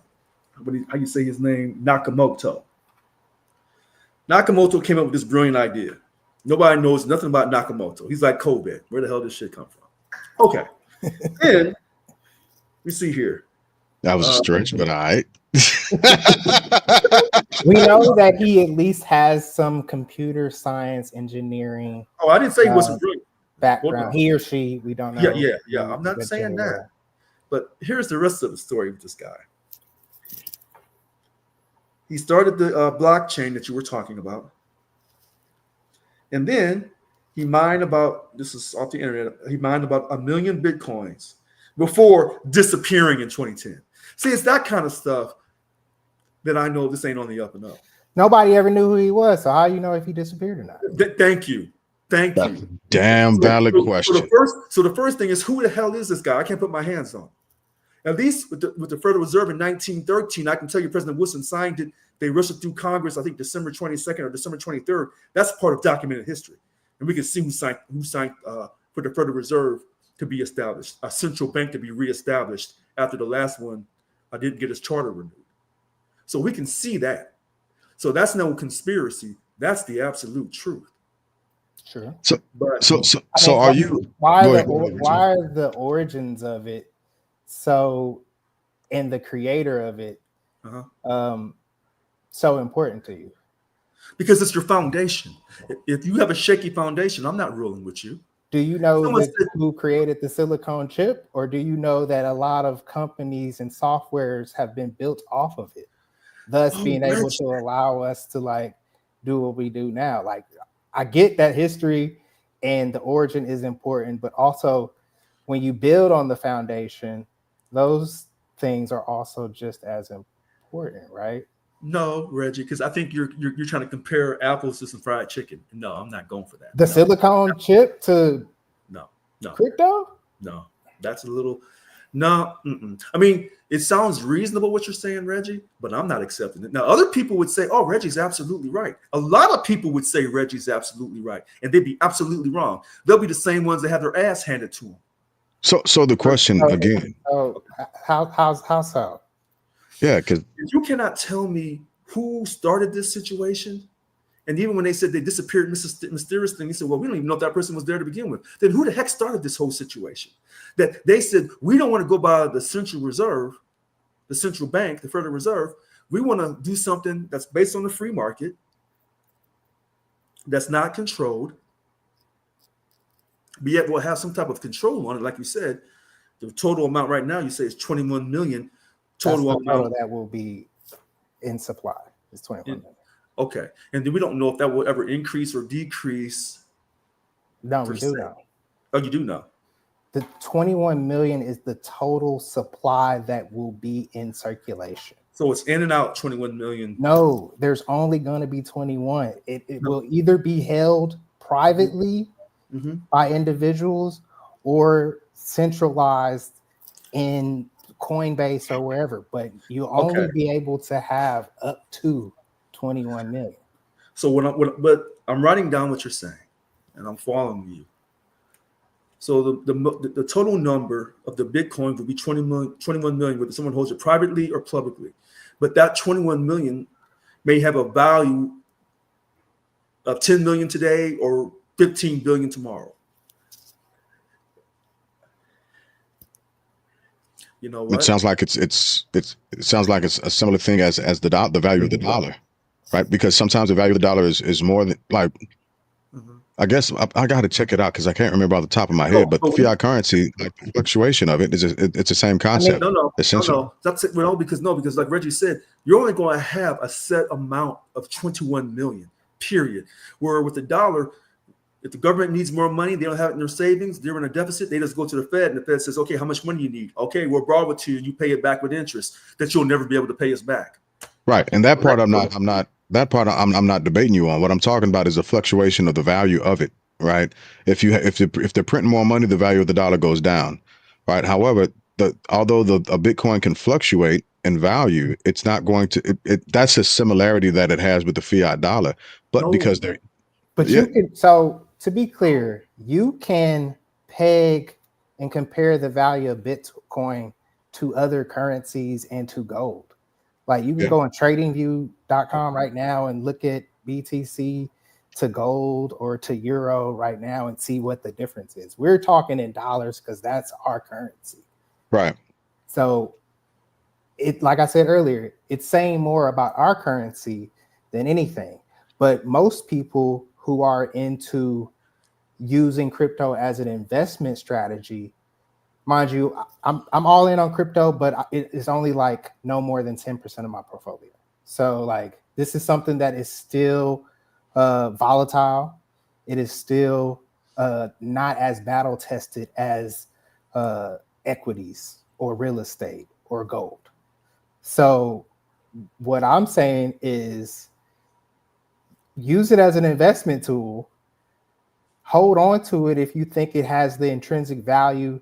Speaker 3: you say his name? Nakamoto. Nakamoto came up with this brilliant idea. Nobody knows nothing about Nakamoto. He's like COVID. Where the hell did this shit come from? Okay. And we see here.
Speaker 2: That was a stretch, but all right.
Speaker 4: We know that he at least has some computer science engineering
Speaker 3: Oh, I didn't say he wasn't brilliant.
Speaker 4: background. He or she, we don't know.
Speaker 3: Yeah. I'm not saying that. But here's the rest of the story with this guy. He started the blockchain that you were talking about. And then he mined about, this is off the internet, he mined about 1 million Bitcoins before disappearing in 2010. See, it's that kind of stuff that I know this ain't on the up and up.
Speaker 4: Nobody ever knew who he was. So how do you know if he disappeared or not?
Speaker 3: Thank you. Thank you.
Speaker 2: Damn valid question.
Speaker 3: So the first thing is, who the hell is this guy? I can't put my hands on. At least with the Federal Reserve in 1913, I can tell you President Wilson signed it. They rushed it through Congress, I think December 22nd or December 23rd. That's part of documented history. And we can see who signed for the Federal Reserve to be established, a central bank to be reestablished after the last one didn't get its charter renewed. So we can see that. So that's no conspiracy. That's the absolute truth.
Speaker 4: Sure.
Speaker 2: So
Speaker 4: I mean,
Speaker 2: are you?
Speaker 4: Why
Speaker 2: go ahead.
Speaker 4: are the origins of it so, and the creator of it, so important to you?
Speaker 3: Because it's your foundation. If you have a shaky foundation, I'm not rolling with you.
Speaker 4: Do you know who created the silicon chip, or do you know that a lot of companies and softwares have been built off of it, thus being able to allow us to like do what we do now? Like, I get that history and the origin is important, but also when you build on the foundation, those things are also just as important, right?
Speaker 3: No, Reggie, because I think you're trying to compare apples to some fried chicken. No, I'm not going for that.
Speaker 4: The silicon chip to
Speaker 3: no
Speaker 4: crypto?
Speaker 3: No, that's a little no. I mean, it sounds reasonable what you're saying, Reggie, but I'm not accepting it. Now, other people would say, "Oh, Reggie's absolutely right." A lot of people would say Reggie's absolutely right, and they'd be absolutely wrong. They'll be the same ones that have their ass handed to them.
Speaker 2: So the question again.
Speaker 4: Oh, how so?
Speaker 2: Yeah, because
Speaker 3: you cannot tell me who started this situation. And even when they said they disappeared mysteriously, he said, well, we don't even know if that person was there to begin with. Then who the heck started this whole situation? That they said, we don't want to go by the Central Reserve, the central bank, the Federal Reserve. We want to do something that's based on the free market, that's not controlled, but yet we'll have some type of control on it. Like you said, the total amount right now, you say is 21 million. Total amount
Speaker 4: that will be in supply is 21 million.
Speaker 3: Okay. And then we don't know if that will ever increase or decrease.
Speaker 4: No, we do know.
Speaker 3: Oh, you do know.
Speaker 4: The 21 million is the total supply that will be in circulation.
Speaker 3: So it's in and out 21 million.
Speaker 4: No, there's only going to be 21. It will either be held privately by individuals or centralized in Coinbase or wherever, but you'll only be able to have up to 21 million.
Speaker 3: So but I'm writing down what you're saying, and I'm following you. So the total number of the Bitcoin will be 21 million, whether someone holds it privately or publicly. But that 21 million may have a value of 10 million today or 15 billion tomorrow. You know what?
Speaker 2: It sounds like it sounds like it's a similar thing as the value of the dollar, right? Because sometimes the value of the dollar is more than like. I guess I got to check it out because I can't remember off the top of my head. But fiat currency, like the fluctuation of it, it's the same concept.
Speaker 3: No. That's it. Well, because like Reggie said, you're only going to have a set amount of 21 million. Period. Where with the dollar, if the government needs more money, they don't have it in their savings, they're in a deficit, they just go to the Fed and the Fed says, okay, how much money you need? Okay, we'll borrow it to you, you pay it back with interest that you'll never be able to pay us back.
Speaker 2: Right. And that part I'm not debating you on. What I'm talking about is the fluctuation of the value of it, right? If they're printing more money, the value of the dollar goes down. Right. However, although a Bitcoin can fluctuate in value, it's not going to that's a similarity that it has with the fiat dollar. But because they're
Speaker 4: you can, so to be clear, you can peg and compare the value of Bitcoin to other currencies and to gold. Like you can go on tradingview.com right now and look at BTC to gold or to euro right now and see what the difference is. We're talking in dollars because that's our currency.
Speaker 2: Right.
Speaker 4: So it, like I said earlier, it's saying more about our currency than anything. But most people who are into using crypto as an investment strategy, mind you, I'm all in on crypto, but it's only like no more than 10% of my portfolio. So like this is something that is still volatile. It is still not as battle tested as equities or real estate or gold. So what I'm saying is use it as an investment tool. Hold on to it if you think it has the intrinsic value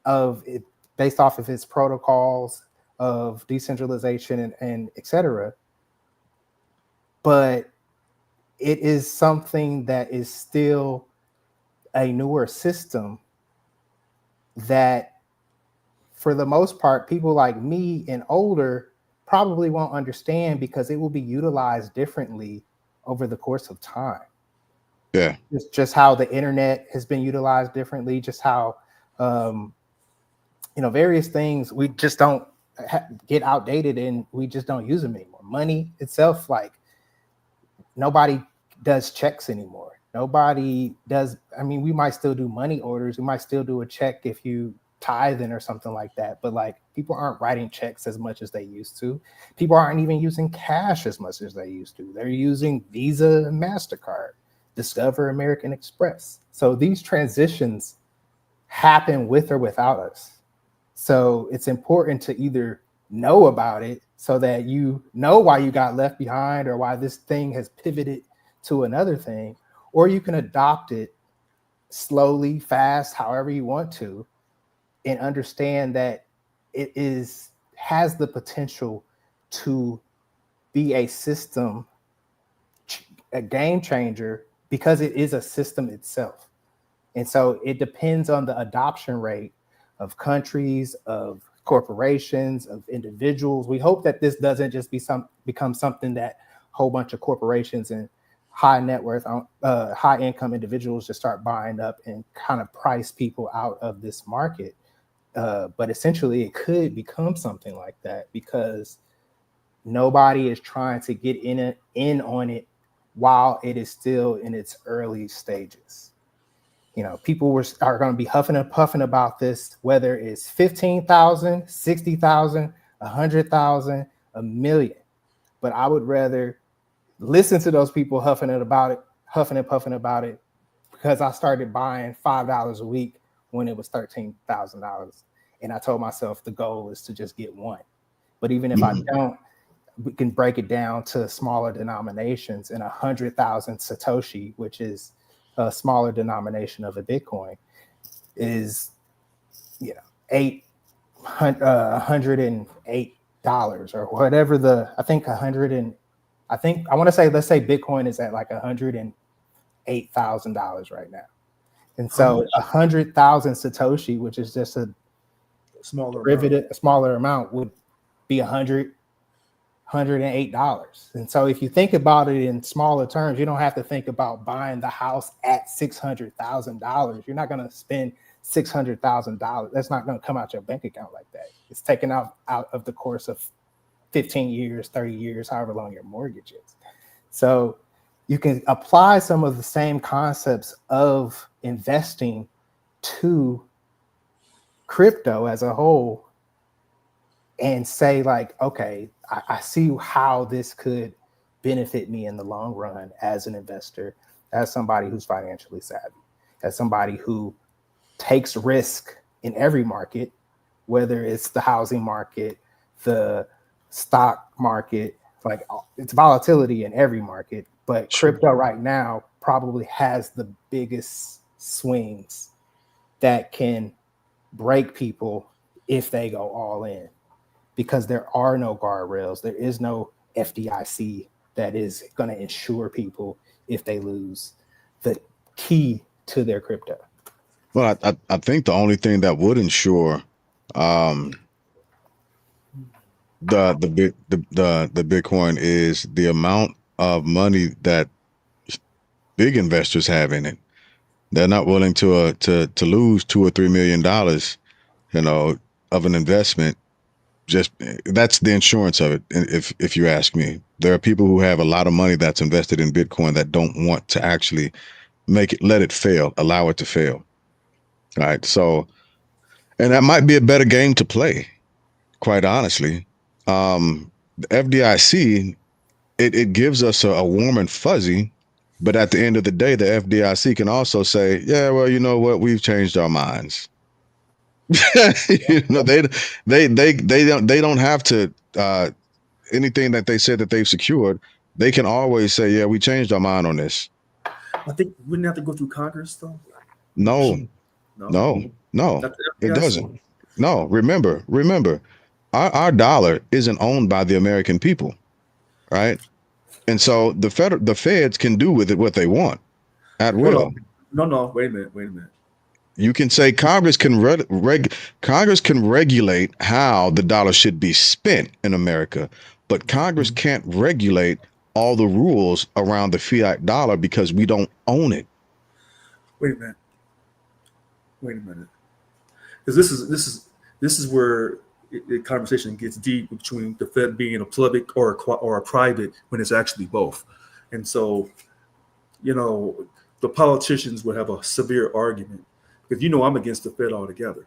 Speaker 4: of it based off of its protocols of decentralization and et cetera. But it is something that is still a newer system that, for the most part, people like me and older probably won't understand because it will be utilized differently over the course of time.
Speaker 2: Yeah.
Speaker 4: It's just how the internet has been utilized differently, just how, various things we just don't get outdated and we just don't use them anymore. Money itself, like nobody does checks anymore. Nobody does. I mean, we might still do money orders. We might still do a check if you tithing or something like that. But like people aren't writing checks as much as they used to. People aren't even using cash as much as they used to. They're using Visa and MasterCard, Discover, American Express. So these transitions happen with or without us. So it's important to either know about it so that you know why you got left behind or why this thing has pivoted to another thing, or you can adopt it slowly, fast, however you want to, and understand that it has the potential to be a system, a game changer, because it is a system itself. And so it depends on the adoption rate of countries, of corporations, of individuals. We hope that this doesn't just become something that a whole bunch of corporations and high net worth, high income individuals just start buying up and kind of price people out of this market. But essentially it could become something like that because nobody is trying to get in on it while it is still in its early stages. People are going to be huffing and puffing about this, whether it's 15,000, 60,000, 100,000, a million. But I would rather listen to those people huffing and puffing about it, because I started buying $5 a week when it was $13,000. And I told myself the goal is to just get one. But even if I don't, we can break it down to smaller denominations, and 100,000 Satoshi, which is a smaller denomination of a Bitcoin, is $108 or whatever I want to say, let's say Bitcoin is at like $108,000 right now. And so 100,000 Satoshi, which is just a smaller amount, would be $108. And so if you think about it in smaller terms, you don't have to think about buying the house at $600,000. You're not going to spend $600,000. That's not going to come out your bank account like that. It's taken out of the course of 15 years, 30 years, however long your mortgage is. So you can apply some of the same concepts of investing to crypto as a whole and say like, okay, I see how this could benefit me in the long run as an investor, as somebody who's financially savvy, as somebody who takes risk in every market, whether it's the housing market, the stock market, like it's volatility in every market, but crypto right now probably has the biggest swings that can break people if they go all in, because there are no guardrails. There is no FDIC that is going to insure people if they lose the key to their crypto.
Speaker 2: Well, I think the only thing that would insure the Bitcoin is the amount of money that big investors have in it. They're not willing to lose $2 or $3 million, of an investment just that's the insurance of it. If you ask me, there are people who have a lot of money that's invested in Bitcoin that don't want to actually let it fail, allow it to fail. All right. So, and that might be a better game to play, quite honestly. The FDIC, it gives us a warm and fuzzy, but at the end of the day, the FDIC can also say, yeah, well, you know what, we've changed our minds. They don't have to anything that they said that they've secured. They can always say, yeah, we changed our mind on this.
Speaker 3: I think we wouldn't have to go through Congress though.
Speaker 2: No,
Speaker 3: Not the
Speaker 2: it
Speaker 3: FDIC.
Speaker 2: doesn't. No, remember, our dollar isn't owned by the American people, right? And so the feds can do with it what they want at
Speaker 3: Hold
Speaker 2: will.
Speaker 3: on. No, wait a minute.
Speaker 2: You can say Congress can Congress can regulate how the dollar should be spent in America, but Congress can't regulate all the rules around the fiat dollar because we don't own it.
Speaker 3: Wait a minute. Because this is where the conversation gets deep between the Fed being a public or a private when it's actually both. And so, the politicians would have a severe argument because I'm against the Fed altogether.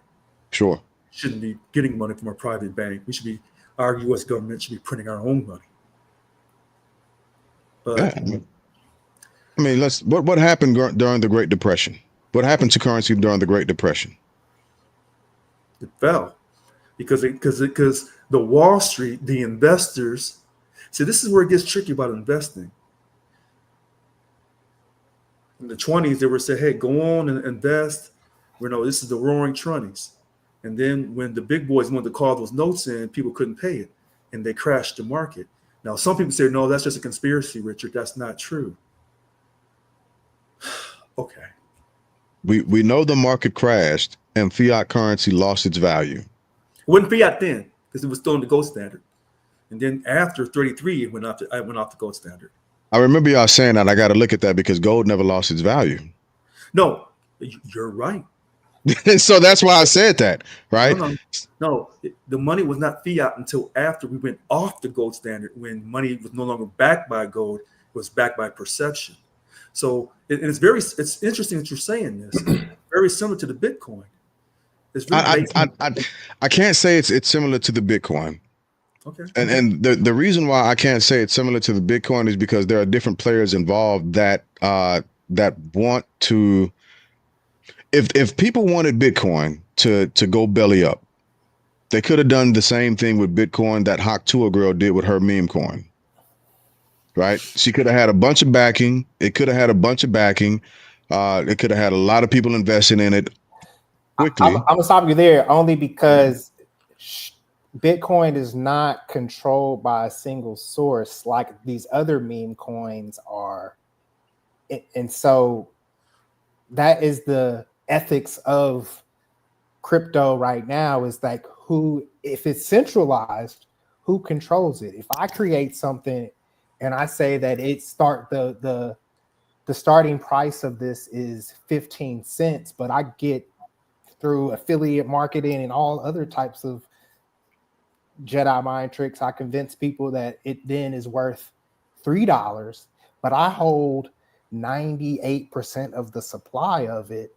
Speaker 2: Sure.
Speaker 3: Shouldn't be getting money from a private bank. We should be, our U.S. government should be printing our own money. But
Speaker 2: Yeah. I mean, what happened during the Great Depression? What happened to currency during the Great Depression?
Speaker 3: it fell because the Wall Street, the investors. See, this is where it gets tricky about investing. In the 20s, they were saying, hey, go on and invest. This is the roaring 20s. And then when the big boys wanted to call those notes in, people couldn't pay it, and they crashed the market. Now, some people say, no, that's just a conspiracy, Richard. That's not true. Okay.
Speaker 2: We know the market crashed and fiat currency lost its value.
Speaker 3: It wasn't fiat then because it was still in the gold standard. And then after 33, it went off the gold standard.
Speaker 2: I remember y'all saying that. I got to look at that because gold never lost its value.
Speaker 3: No, you're right.
Speaker 2: So that's why I said that, right?
Speaker 3: No, the money was not fiat until after we went off the gold standard, when money was no longer backed by gold, it was backed by perception. So it's interesting that you're saying this. Very similar to the Bitcoin. It's really
Speaker 2: I can't say it's similar to the Bitcoin.
Speaker 3: Okay.
Speaker 2: And the reason why I can't say it's similar to the Bitcoin is because there are different players involved that want to. If people wanted Bitcoin to go belly up, they could have done the same thing with Bitcoin that Hawk Tua girl did with her meme coin. Right? She could have had a bunch of backing. It could have had a bunch of backing. It could have had a lot of people investing in it quickly.
Speaker 4: I'm gonna stop you there only because Bitcoin is not controlled by a single source like these other meme coins are. And so that is the ethics of crypto right now, is like, if it's centralized, who controls it? If I create something and I say that the starting price of this is 15 cents, but I get through affiliate marketing and all other types of Jedi mind tricks, I convince people that it then is worth $3, but I hold 98% of the supply of it,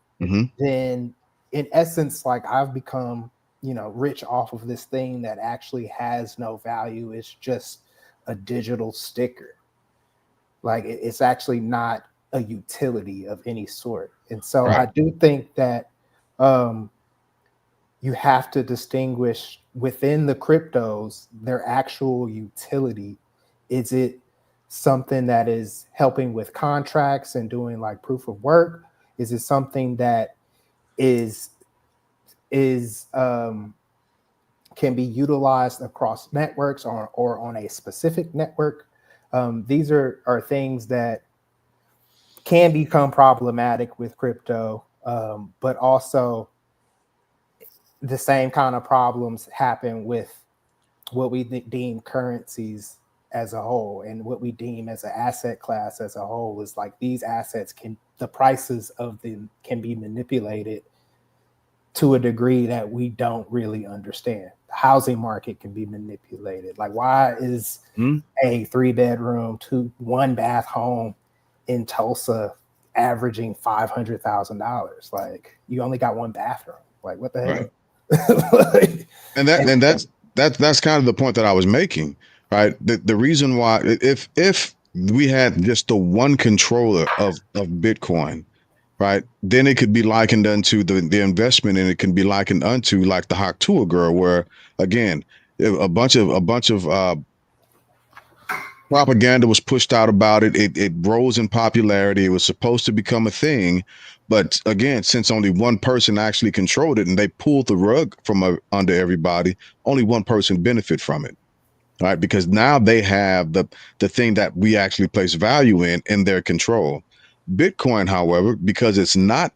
Speaker 4: then in essence, like, I've become, rich off of this thing that actually has no value. It's just a digital sticker. Like, it's actually not a utility of any sort. And so I do think that you have to distinguish within the cryptos their actual utility. Is it something that is helping with contracts and doing like proof of work? Is it something that can be utilized across networks or on a specific network? These are things that can become problematic with crypto, but also the same kind of problems happen with what we deem currencies as a whole, and what we deem as an asset class as a whole. Is like, these assets the prices of them can be manipulated to a degree that we don't really understand. housing market can be manipulated. Like, why is a 3-bedroom, 1-bath home in Tulsa averaging $500,000? Like, you only got 1 bathroom. Like, what the hell?
Speaker 2: Right. That's kind of the point that I was making, right? The reason why, if we had just the one controller of Bitcoin, right, then it could be likened unto the investment, and it can be likened unto like the Haktua girl, where again a bunch of propaganda was pushed out about it. It rose in popularity. It was supposed to become a thing, but again, since only one person actually controlled it and they pulled the rug from under everybody, only one person benefit from it, right? Because now they have the thing that we actually place value in their control. Bitcoin, however, because it's not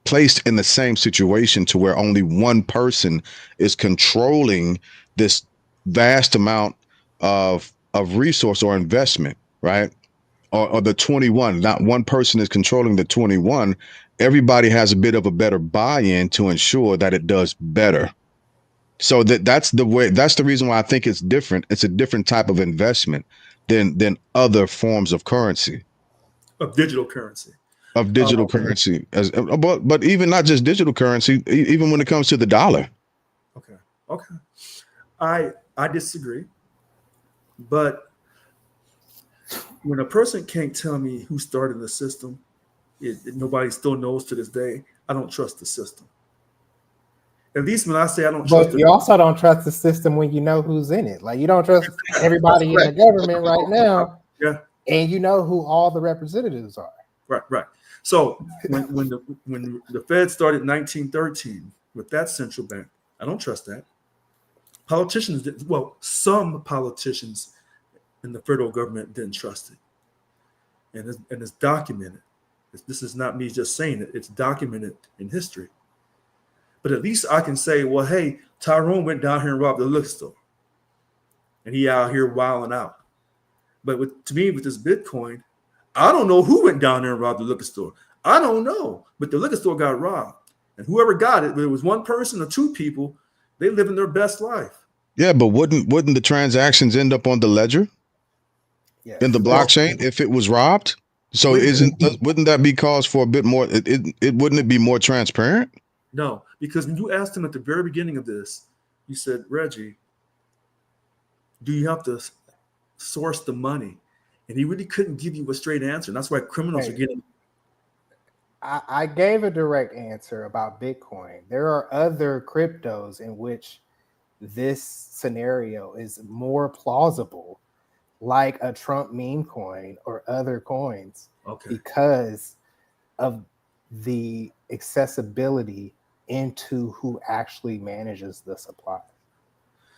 Speaker 2: placed in the same situation to where only one person is controlling this vast amount of resource or investment, right? Or the 21, not one person is controlling the 21. Everybody has a bit of a better buy-in to ensure that it does better. So that's the reason why I think it's different. It's a different type of investment than other forms of currency.
Speaker 3: Of digital currency.
Speaker 2: But even not just digital currency, even when it comes to the dollar.
Speaker 3: Okay. I disagree. But when a person can't tell me who started the system, nobody still knows to this day, I don't trust the system. At least when I say I don't trust
Speaker 4: But you also don't trust the system when you know who's in it. Like, you don't trust everybody in the government right now.
Speaker 3: Yeah.
Speaker 4: And you know who all the representatives are. Right.
Speaker 3: So when the Fed started in 1913 with that central bank, I don't trust that. Some politicians in the federal government didn't trust it. And it's documented. This is not me just saying it. It's documented in history. But at least I can say, well, hey, Tyrone went down here and robbed the liquor store. And he out here wilding out. But to me, with this Bitcoin, I don't know who went down there and robbed the liquor store. I don't know. But the liquor store got robbed. And whoever got it, whether it was one person or two people, they living their best life.
Speaker 2: Yeah, but wouldn't the transactions end up on the ledger? Yeah. In the blockchain if it was robbed? So wouldn't that be cause for a bit more? Wouldn't it be more transparent?
Speaker 3: No, because when you asked him at the very beginning of this, you said, Reggie, do you have to source the money? And he really couldn't give you a straight answer. And that's why criminals are getting.
Speaker 4: I gave a direct answer about Bitcoin. There are other cryptos in which this scenario is more plausible, like a Trump meme coin or other coins, because of the accessibility into who actually manages the supply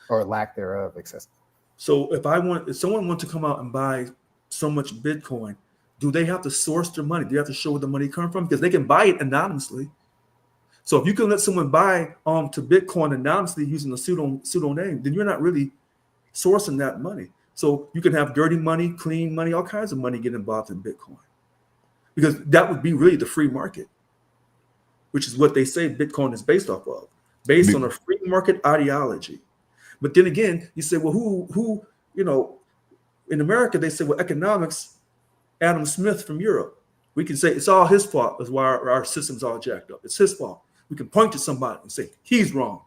Speaker 4: or lack thereof accessibility.
Speaker 3: So if someone wants to come out and buy so much Bitcoin, do they have to source their money? Do you have to show where the money comes from? Because they can buy it anonymously. So if you can let someone buy to Bitcoin anonymously using a pseudonym, then you're not really sourcing that money. So you can have dirty money, clean money, all kinds of money get involved in Bitcoin, because that would be really the free market, which is what they say Bitcoin is based off of, based on a free market ideology. But then again, you say, well, who, in America, they say, well, economics, Adam Smith from Europe. We can say it's all his fault. That's why our system's all jacked up. It's his fault. We can point to somebody and say he's wrong.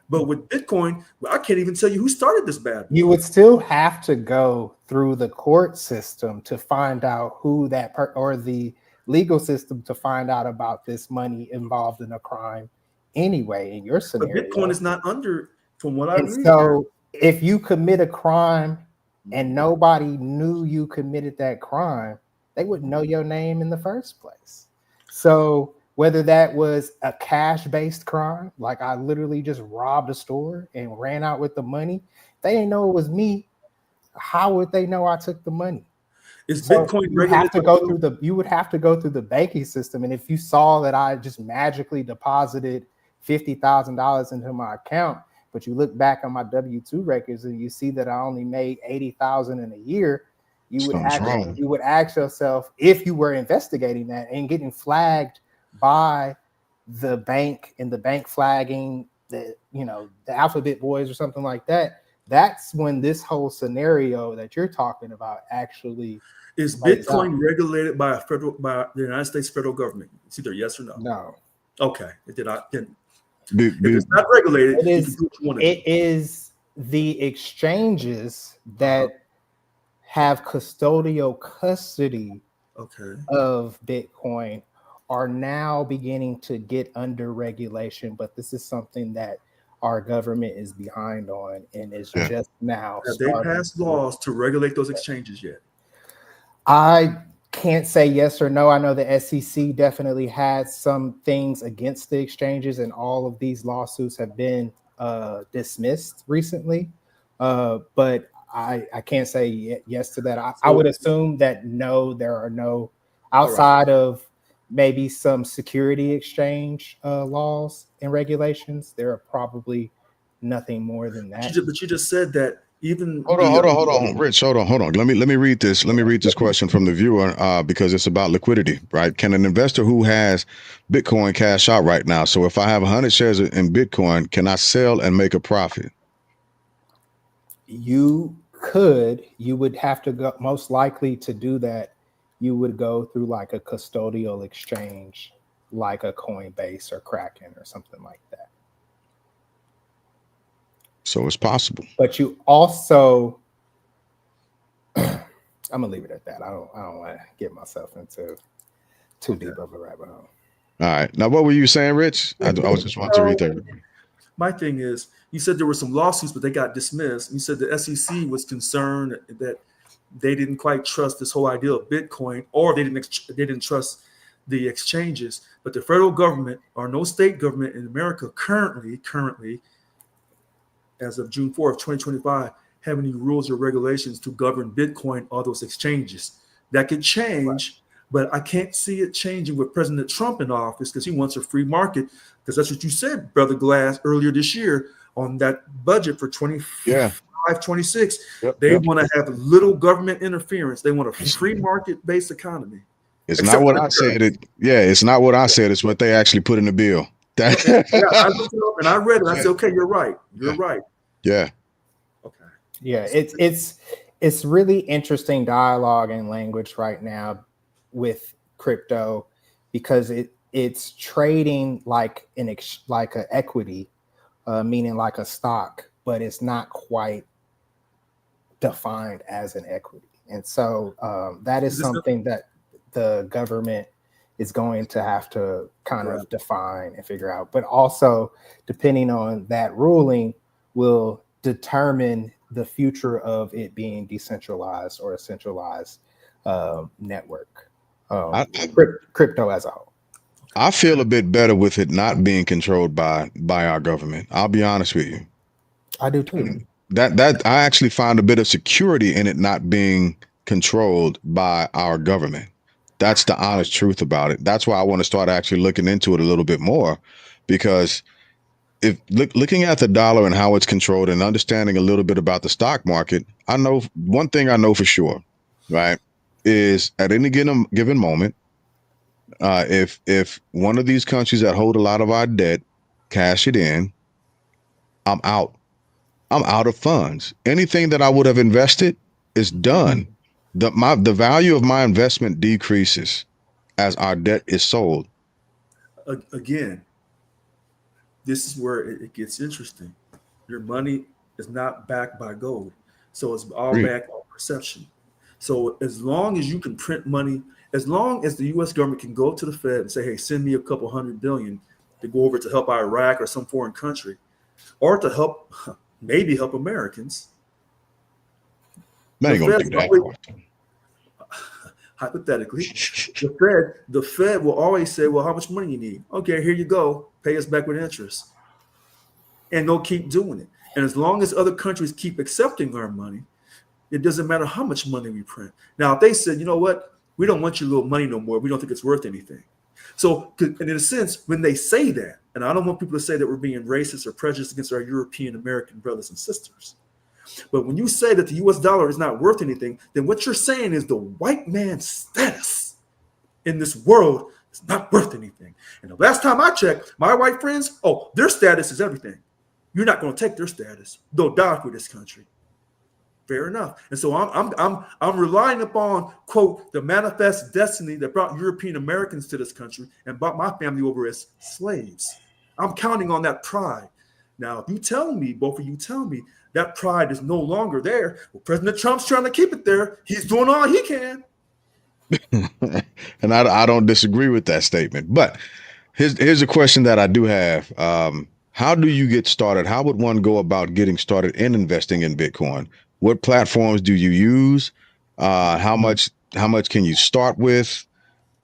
Speaker 3: But with Bitcoin, I can't even tell you who started this bad.
Speaker 4: You would still have to go through the court system to find out who that or the legal system to find out about this money involved in a crime anyway, in your scenario.
Speaker 3: But Bitcoin is not under, from what I read.
Speaker 4: So if you commit a crime and nobody knew you committed that crime, they wouldn't know your name in the first place. So whether that was a cash-based crime, like I literally just robbed a store and ran out with the money, they didn't know it was me. How would they know I took the money?
Speaker 3: Is Bitcoin
Speaker 4: you have to go through you would have to go through the banking system. And if you saw that I just magically deposited $50,000 into my account, but you look back on my W-2 records and you see that I only made $80,000 in a year, you would ask yourself, if you were investigating that and getting flagged by the bank and the bank flagging, the the Alphabet Boys or something like that, that's when this whole scenario that you're talking about actually
Speaker 3: Is
Speaker 4: plays
Speaker 3: Bitcoin
Speaker 4: out.
Speaker 3: regulated by the United States federal government? It's either yes or no.
Speaker 4: No,
Speaker 3: Okay, it did not. Then
Speaker 2: Be-
Speaker 3: if
Speaker 2: be-
Speaker 3: it's not regulated,
Speaker 4: it
Speaker 3: you
Speaker 4: is.
Speaker 3: can do what you want to
Speaker 4: It
Speaker 3: do.
Speaker 4: is the exchanges that have custodial custody
Speaker 3: Okay.
Speaker 4: of Bitcoin are now beginning to get under regulation, but this is something that our government is behind on and is
Speaker 2: Yeah.
Speaker 4: just now
Speaker 3: Have they
Speaker 4: starting.
Speaker 3: passed laws to regulate those exchanges yet?
Speaker 4: I can't say yes or no. I know the SEC definitely had some things against the exchanges, and all of these lawsuits have been dismissed recently. But I can't say yes to that. I would assume that no, there are no, outside of maybe some security exchange laws and regulations, there are probably nothing more than that.
Speaker 3: But you just said that even
Speaker 2: Hold on, Rich. Hold on. Let me read this. Let me read this question from the viewer because it's about liquidity, right? Can an investor who has Bitcoin cash out right now? So if I have 100 shares in Bitcoin, can I sell and make a profit?
Speaker 4: You could. You would have to go. Most likely to do that, you would go through like a custodial exchange, like a Coinbase or Kraken or something like that.
Speaker 2: So it's possible.
Speaker 4: But you also, I'm gonna leave it at that. I don't want to get myself into too deep of a rabbit hole.
Speaker 2: All right. Now, what were you saying, Rich? I was just wanting to read that.
Speaker 3: My thing is, you said there were some lawsuits, but they got dismissed. You said the SEC was concerned that they didn't quite trust this whole idea of Bitcoin, or they didn't trust the exchanges. But the federal government or no state government in America currently, as of June 4th, 2025, have any rules or regulations to govern Bitcoin or those exchanges. That could change, but I can't see it changing with President Trump in office because he wants a free market, because that's what you said, Brother Glass, earlier this year on that budget for 25, 26. They want to have little government interference. They want a free market-based economy.
Speaker 2: It's not what I said. It's not what I said. It's what they actually put in the bill.
Speaker 3: I looked it up and I read it. I said, okay, you're right. You're right.
Speaker 2: Yeah.
Speaker 3: Okay.
Speaker 4: Yeah, it's really interesting dialogue and language right now with crypto, because it's trading like an equity, meaning like a stock, but it's not quite defined as an equity. And so that is something that the government is going to have to kind of define and figure out. But also, depending on that ruling, will determine the future of it being decentralized or a centralized network, crypto as a whole.
Speaker 2: I feel a bit better with it not being controlled by our government. I'll be honest with you.
Speaker 4: I do too.
Speaker 2: That I actually find a bit of security in it not being controlled by our government. That's the honest truth about it. That's why I want to start actually looking into it a little bit more, because if looking at the dollar and how it's controlled and understanding a little bit about the stock market, I know one thing I know for sure, right, is at any given moment, if one of these countries that hold a lot of our debt cash it in, I'm out. I'm out of funds. Anything that I would have invested is done. The value of my investment decreases as our debt is sold.
Speaker 3: Again, this is where it gets interesting. Your money is not backed by gold, so it's all backed on perception. So as long as you can print money, as long as the U.S. government can go to the Fed and say, "Hey, send me a couple $100 billion to go over to help Iraq or some foreign country, or to help maybe help Americans,"
Speaker 2: They ain't gonna do that.
Speaker 3: Hypothetically, the Fed will always say, "Well, how much money you need? Okay, here you go. Pay us back with interest," and they'll keep doing it. And as long as other countries keep accepting our money, it doesn't matter how much money we print. Now, if they said, "You know what? We don't want your little money no more. We don't think it's worth anything." So, and in a sense, when they say that, and I don't want people to say that we're being racist or prejudiced against our European American brothers and sisters, but when you say that the US dollar is not worth anything, then what you're saying is the white man's status in this world It's not worth anything. And the last time I checked, my white friends, oh, their status is everything. You're not going to take their status. They'll die for this country. Fair enough. And so I'm relying upon, quote, the manifest destiny that brought European Americans to this country and brought my family over as slaves. I'm counting on that pride. Now, if you tell me, both of you tell me, that pride is no longer there, well, President Trump's trying to keep it there. He's doing all he can.
Speaker 2: And I don't disagree with that statement. But here's a question that I do have. How do you get started? How would one go about getting started in investing in Bitcoin? What platforms do you use? How much can you start with?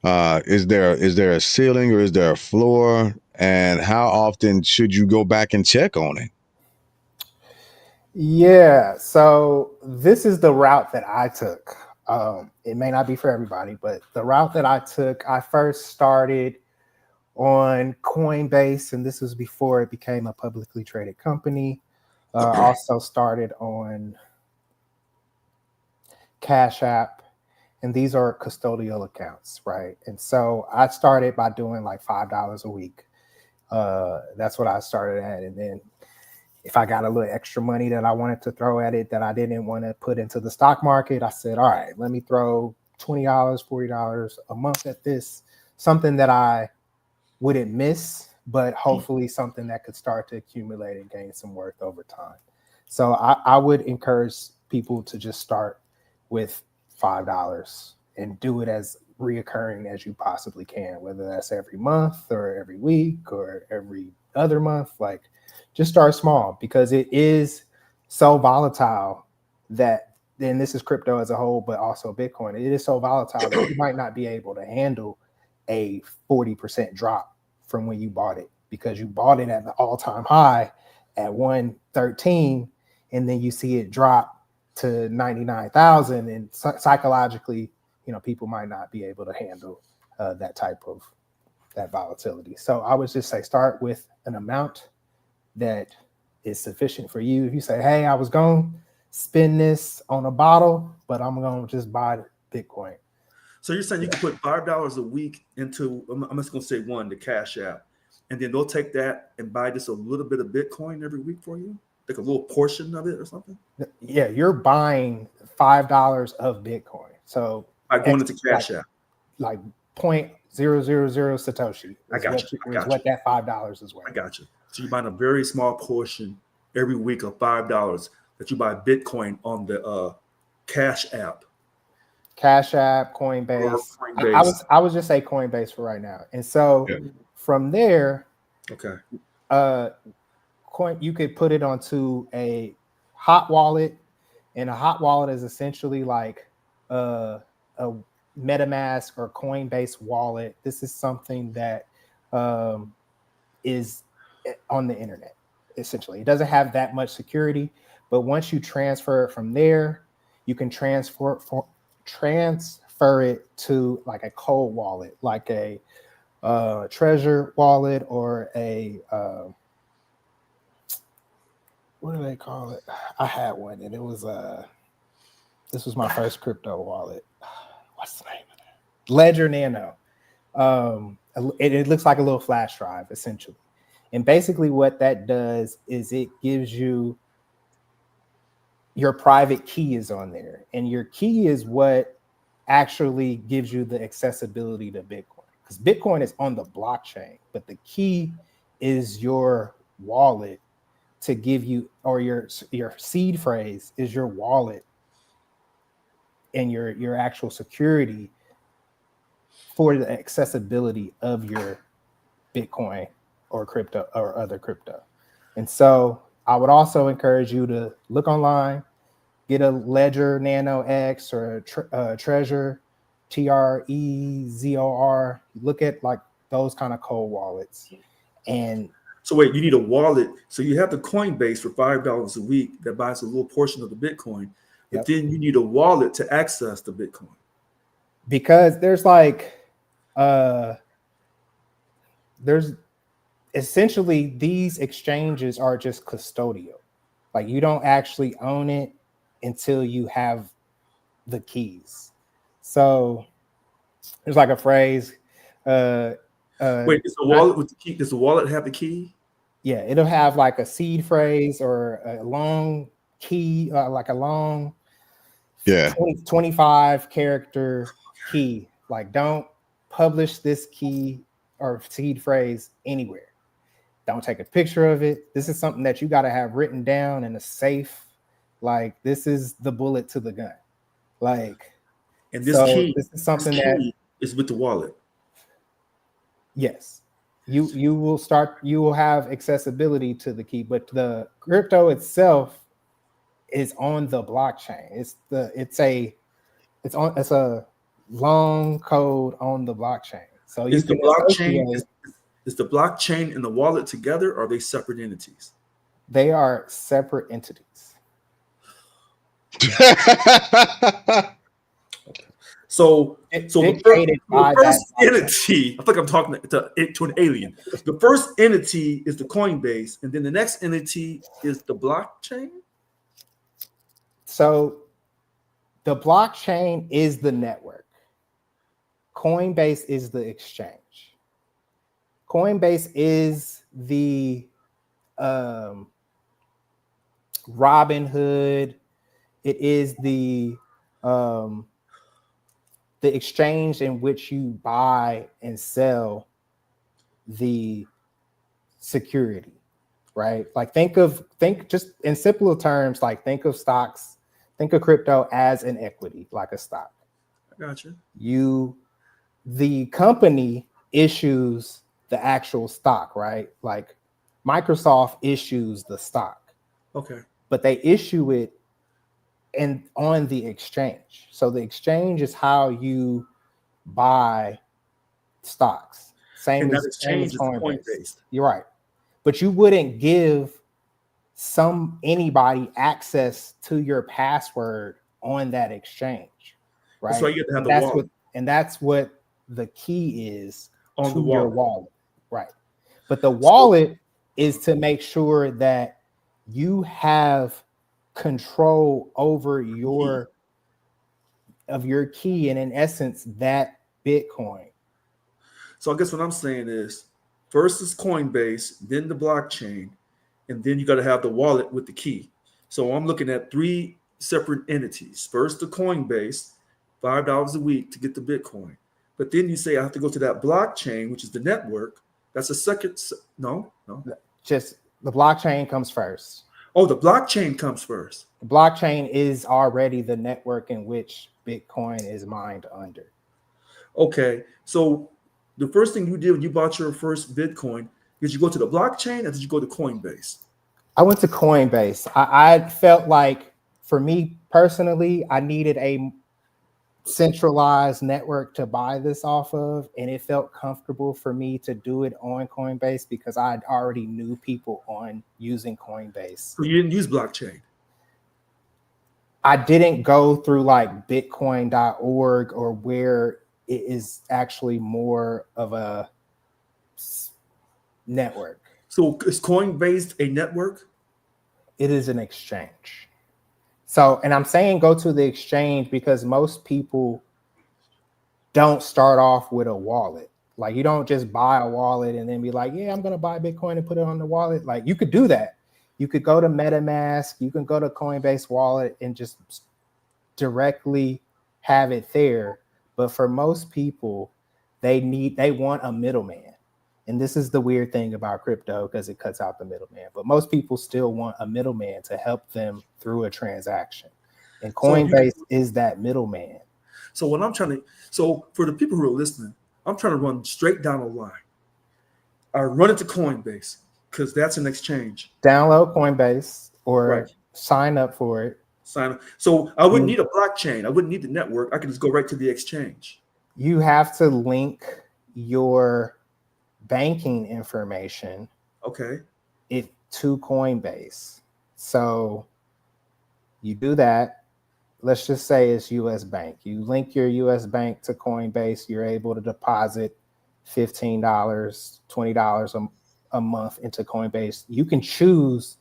Speaker 2: Is there a ceiling or is there a floor? And how often should you go back and check on it?
Speaker 4: Yeah, so this is the route that I took. It may not be for everybody, but the route that I took, I first started on Coinbase, and this was before it became a publicly traded company. Also started on Cash App, and these are custodial accounts, right? And so I started by doing like $5 a week. That's what I started at. And then if I got a little extra money that I wanted to throw at it that I didn't want to put into the stock market, I said, all right, let me throw $20, $40 a month at this, something that I wouldn't miss, but hopefully something that could start to accumulate and gain some worth over time. So I would encourage people to just start with $5 and do it as reoccurring as you possibly can, whether that's every month or every week or every other month. Like, just start small, because it is so volatile that, then this is crypto as a whole, but also Bitcoin. It is so volatile that you might not be able to handle a 40% drop from when you bought it, because you bought it at the all-time high at 113, and then you see it drop to 99,000, and psychologically, people might not be able to handle that type of volatility. So I would just say start with an amount that is sufficient for you. If you say, hey, I was going to spend this on a bottle, but I'm going to just buy Bitcoin.
Speaker 3: So you're saying you can put $5 a week into, I'm just going to say the Cash App, and then they'll take that and buy just a little bit of Bitcoin every week for you? Like a little portion of it or something?
Speaker 4: Yeah, you're buying $5 of Bitcoin. So
Speaker 3: by going into Cash App.
Speaker 4: Like 0.000 Satoshi.
Speaker 3: I got you.
Speaker 4: What that $5 is worth.
Speaker 3: I got you. So you're buying a very small portion every week of $5 that you buy Bitcoin on the Cash App.
Speaker 4: Cash App, Coinbase. I would just say Coinbase for right now. And so from there,
Speaker 3: okay,
Speaker 4: you could put it onto a hot wallet, and a hot wallet is essentially like a MetaMask or Coinbase wallet. This is something that is on the internet. Essentially, it doesn't have that much security, but once you transfer it from there, you can transfer it to like a cold wallet, like a Treasure wallet, or a what do they call it? I had one, and it was this was my first crypto wallet. What's the name of that? Ledger Nano. It looks like a little flash drive, essentially. And basically what that does is it gives you your private key is on there. And your key is what actually gives you the accessibility to Bitcoin. Because Bitcoin is on the blockchain, but the key is your wallet to give you, or your seed phrase is your wallet and your actual security for the accessibility of your Bitcoin or crypto or other crypto. And so I would also encourage you to look online, get a Ledger Nano X or a Treasure, TREZOR. Look at like those kind of cold wallets. And
Speaker 3: so wait, you need a wallet. So you have the Coinbase for $5 a week that buys a little portion of the Bitcoin, but then you need a wallet to access the Bitcoin.
Speaker 4: Because there's like, there's essentially these exchanges are just custodial. Like you don't actually own it until you have the keys. So there's like a phrase,
Speaker 3: Wait, is the wallet with the key? Does the wallet have the key?
Speaker 4: Yeah, it'll have like a seed phrase or a long key, like a long 25 character key. Like, don't publish this key or seed phrase anywhere. Don't take a picture of it. This is something that you got to have written down in a safe. Like, this is the bullet to the gun. Like,
Speaker 3: and this key,
Speaker 4: this is something that
Speaker 3: is with the wallet.
Speaker 4: Yes, you will have accessibility to the key, but the crypto itself is on the blockchain. It's a long code on the blockchain. So
Speaker 3: is the blockchain and the wallet together, or are they separate entities?
Speaker 4: They are separate entities.
Speaker 3: So the first entity, I think I'm talking to an alien. The first entity is the Coinbase, and then the next entity is the blockchain.
Speaker 4: So the blockchain is the network. Coinbase is the exchange. Coinbase is the Robinhood. It is the exchange in which you buy and sell the security, right? Like think just in simpler terms, like think of stocks, think of crypto as an equity, like a stock.
Speaker 3: I gotcha.
Speaker 4: The company issues the actual stock, right? Like Microsoft issues the stock.
Speaker 3: Okay.
Speaker 4: But they issue it on the exchange. So the exchange is how you buy stocks.
Speaker 3: Same as Coinbase.
Speaker 4: You're right. But you wouldn't give anybody access to your password on that exchange, right?
Speaker 3: That's why you have to have the wallet.
Speaker 4: That's what the key is
Speaker 3: on
Speaker 4: to
Speaker 3: the
Speaker 4: your wallet, right? But the wallet is to make sure that you have control over your key, and in essence, that Bitcoin.
Speaker 3: So I guess what I'm saying is, first is Coinbase, then the blockchain, and then you got to have the wallet with the key. So I'm looking at three separate entities. First, the Coinbase, $5 a week to get the Bitcoin. But then you say I have to go to that blockchain, which is the network. That's a second. No.
Speaker 4: Just the blockchain comes first.
Speaker 3: Oh, the blockchain comes first.
Speaker 4: The blockchain is already the network in which Bitcoin is mined under.
Speaker 3: Okay. So the first thing you did when you bought your first Bitcoin, did you go to the blockchain or did you go to Coinbase?
Speaker 4: I went to Coinbase. I felt like, for me personally, I needed a centralized network to buy this off of, and it felt comfortable for me to do it on Coinbase because I already knew people on using Coinbase.
Speaker 3: So you didn't use blockchain?
Speaker 4: I didn't go through like bitcoin.org or where it is actually more of a network.
Speaker 3: So is Coinbase a network?
Speaker 4: It is an exchange. So, and I'm saying go to the exchange because most people don't start off with a wallet. Like, you don't just buy a wallet and then be like, yeah, I'm going to buy Bitcoin and put it on the wallet. Like, you could do that. You could go to MetaMask, you can go to Coinbase wallet and just directly have it there. But for most people, they want a middleman. And this is the weird thing about crypto because it cuts out the middleman. But most people still want a middleman to help them through a transaction. And Coinbase is that middleman.
Speaker 3: So for the people who are listening, I'm trying to run straight down the line. I run it to Coinbase because that's an exchange.
Speaker 4: Download Coinbase or sign up for it.
Speaker 3: Sign up. So I wouldn't need a blockchain. I wouldn't need the network. I can just go right to the exchange.
Speaker 4: You have to link your banking information to Coinbase. So you do that. Let's just say it's US Bank. You link your US Bank to Coinbase. You're able to deposit $15, $20 a month into Coinbase. You can choose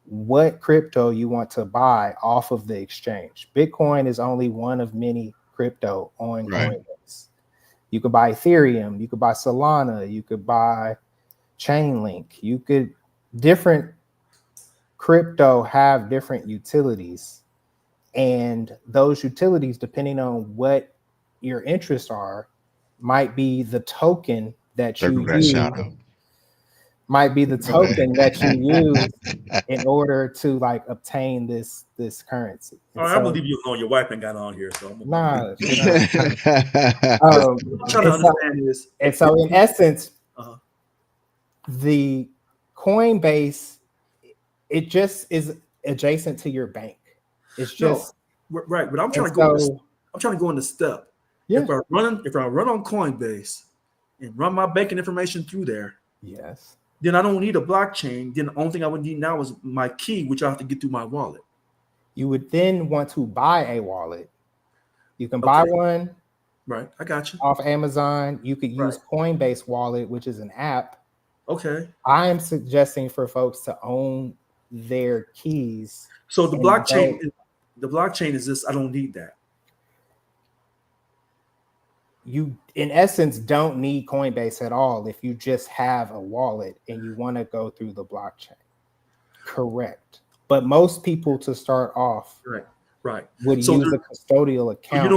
Speaker 4: what crypto you want to buy off of the exchange. Bitcoin is only one of many crypto on Coinbase. You could buy Ethereum, you could buy Solana, you could buy Chainlink, you could different crypto have different utilities. And those utilities, depending on what your interests are, might be the token that
Speaker 2: There
Speaker 4: you
Speaker 2: go that
Speaker 4: use,
Speaker 2: shout out.
Speaker 4: might be the token that you use in order to like obtain this currency.
Speaker 3: All right, I believe you know your wife ain't got on here, so I'm
Speaker 4: Nah,
Speaker 3: what I'm trying to understand is,
Speaker 4: and so in essence,
Speaker 3: Uh-huh.
Speaker 4: the Coinbase, it just is adjacent to your bank. It's just
Speaker 3: right, but I'm trying to
Speaker 4: and
Speaker 3: go.
Speaker 4: so-
Speaker 3: I'm trying to go in the step.
Speaker 4: Yeah.
Speaker 3: If I run on Coinbase and run my banking information through there,
Speaker 4: Yes.
Speaker 3: then I don't need a blockchain. Then the only thing I would need now is my key, which I have to get through my wallet.
Speaker 4: You would then want to buy a wallet. You can buy
Speaker 3: Okay.
Speaker 4: one
Speaker 3: Right, I got you.
Speaker 4: off Amazon. You could use Coinbase Wallet, which is an app.
Speaker 3: Okay.
Speaker 4: I am suggesting for folks to own their keys.
Speaker 3: So the
Speaker 4: And
Speaker 3: blockchain is this. I don't need that.
Speaker 4: You, in essence, don't need Coinbase at all if you just have a wallet and you want to go through the blockchain. Correct. But most people, to start off,
Speaker 3: Right.
Speaker 4: would
Speaker 3: So
Speaker 4: use a custodial account.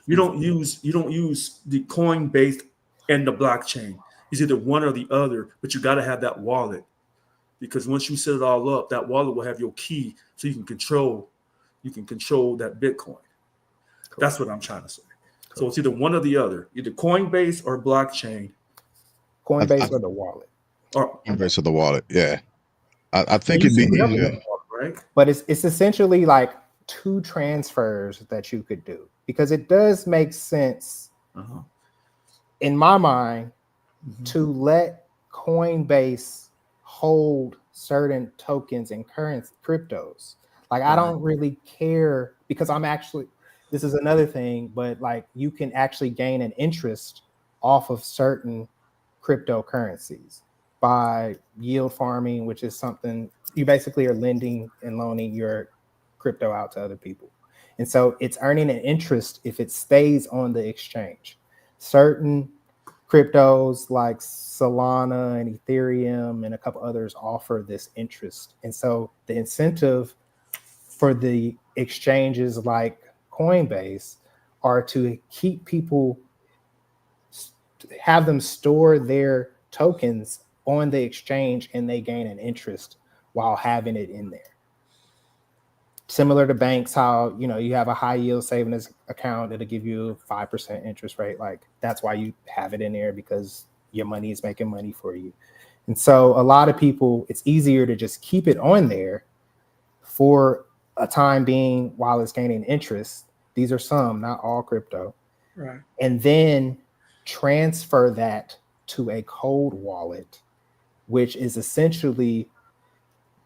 Speaker 3: You don't use the Coinbase and the blockchain. It's either one or the other, but you got to have that wallet, because once you set it all up, that wallet will have your key, so you can control that Bitcoin. That's what I'm trying to say. So it's either one or the other, either Coinbase or blockchain.
Speaker 4: Coinbase or the wallet.
Speaker 3: Or
Speaker 2: Coinbase or the wallet. Yeah. I think it'd be easier.
Speaker 3: right?
Speaker 4: But it's essentially like two transfers that you could do, because it does make sense
Speaker 3: Uh-huh.
Speaker 4: in my mind to let Coinbase hold certain tokens and cryptos. Like I don't really care, because this is another thing, but like you can actually gain an interest off of certain cryptocurrencies by yield farming, which is something you basically are lending and loaning your crypto out to other people. And so it's earning an interest if it stays on the exchange. Certain cryptos like Solana and Ethereum and a couple others offer this interest. And so the incentive for the exchanges like Coinbase are to keep people, have them store their tokens on the exchange, and they gain an interest while having it in there. Similar to banks, how you have a high yield savings account, it'll give you a 5% interest rate. Like that's why you have it in there, because your money is making money for you. And so a lot of people, it's easier to just keep it on there for a time being while it's gaining interest. These are some, not all crypto.
Speaker 3: Right.
Speaker 4: And then transfer that to a cold wallet, which is essentially,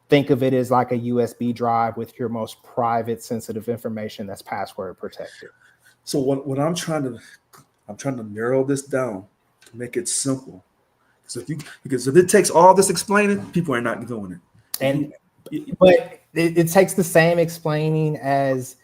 Speaker 4: think of it as like a USB drive with your most private, sensitive information that's password protected.
Speaker 3: So what I'm trying to narrow this down to make it simple. So because if it takes all this explaining, people are not doing it.
Speaker 4: But it takes the same explaining as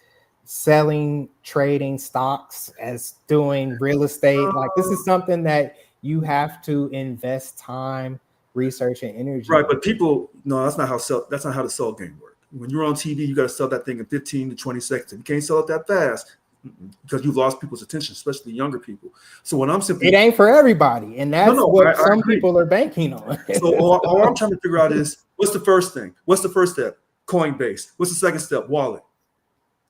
Speaker 4: selling, trading stocks, as doing real estate. Like this is something that you have to invest time, research, and energy.
Speaker 3: Right, but people, no, that's not how the sell game works. When you're on TV, you got to sell that thing in 15 to 20 seconds. You can't sell it that fast because you've lost people's attention, especially younger people. So when I'm simply,
Speaker 4: it ain't for everybody, and that's what some people are banking on.
Speaker 3: So all I'm trying to figure out is, what's the first thing? What's the first step? Coinbase. What's the second step? Wallet.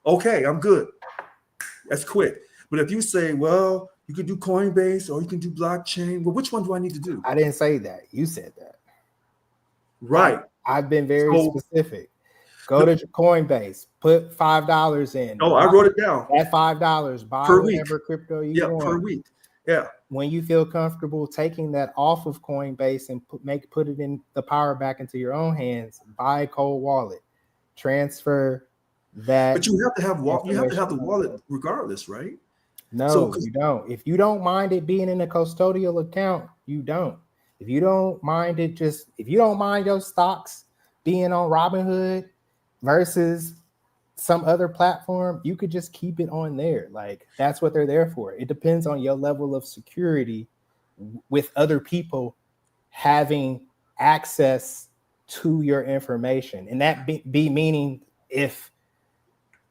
Speaker 3: Okay, I'm good. That's quick. But if you say, well, you can do Coinbase or you can do blockchain, well, which one do I need to do?
Speaker 4: I didn't say that. You said that.
Speaker 3: Right.
Speaker 4: I've been very specific. Go to Coinbase, put $5 in.
Speaker 3: No, I wrote it down.
Speaker 4: At $5, buy
Speaker 3: per
Speaker 4: whatever
Speaker 3: week.
Speaker 4: crypto you want.
Speaker 3: Per week. Yeah.
Speaker 4: When you feel comfortable taking that off of Coinbase and put it in the power back into your own hands, buy a cold wallet, transfer that.
Speaker 3: But you have to have the wallet regardless, right?
Speaker 4: No, you don't. If you don't mind it being in a custodial account, you don't. If you don't mind your stocks being on Robinhood versus some other platform, you could just keep it on there. Like that's what they're there for. It depends on your level of security with other people having access to your information, and that be meaning if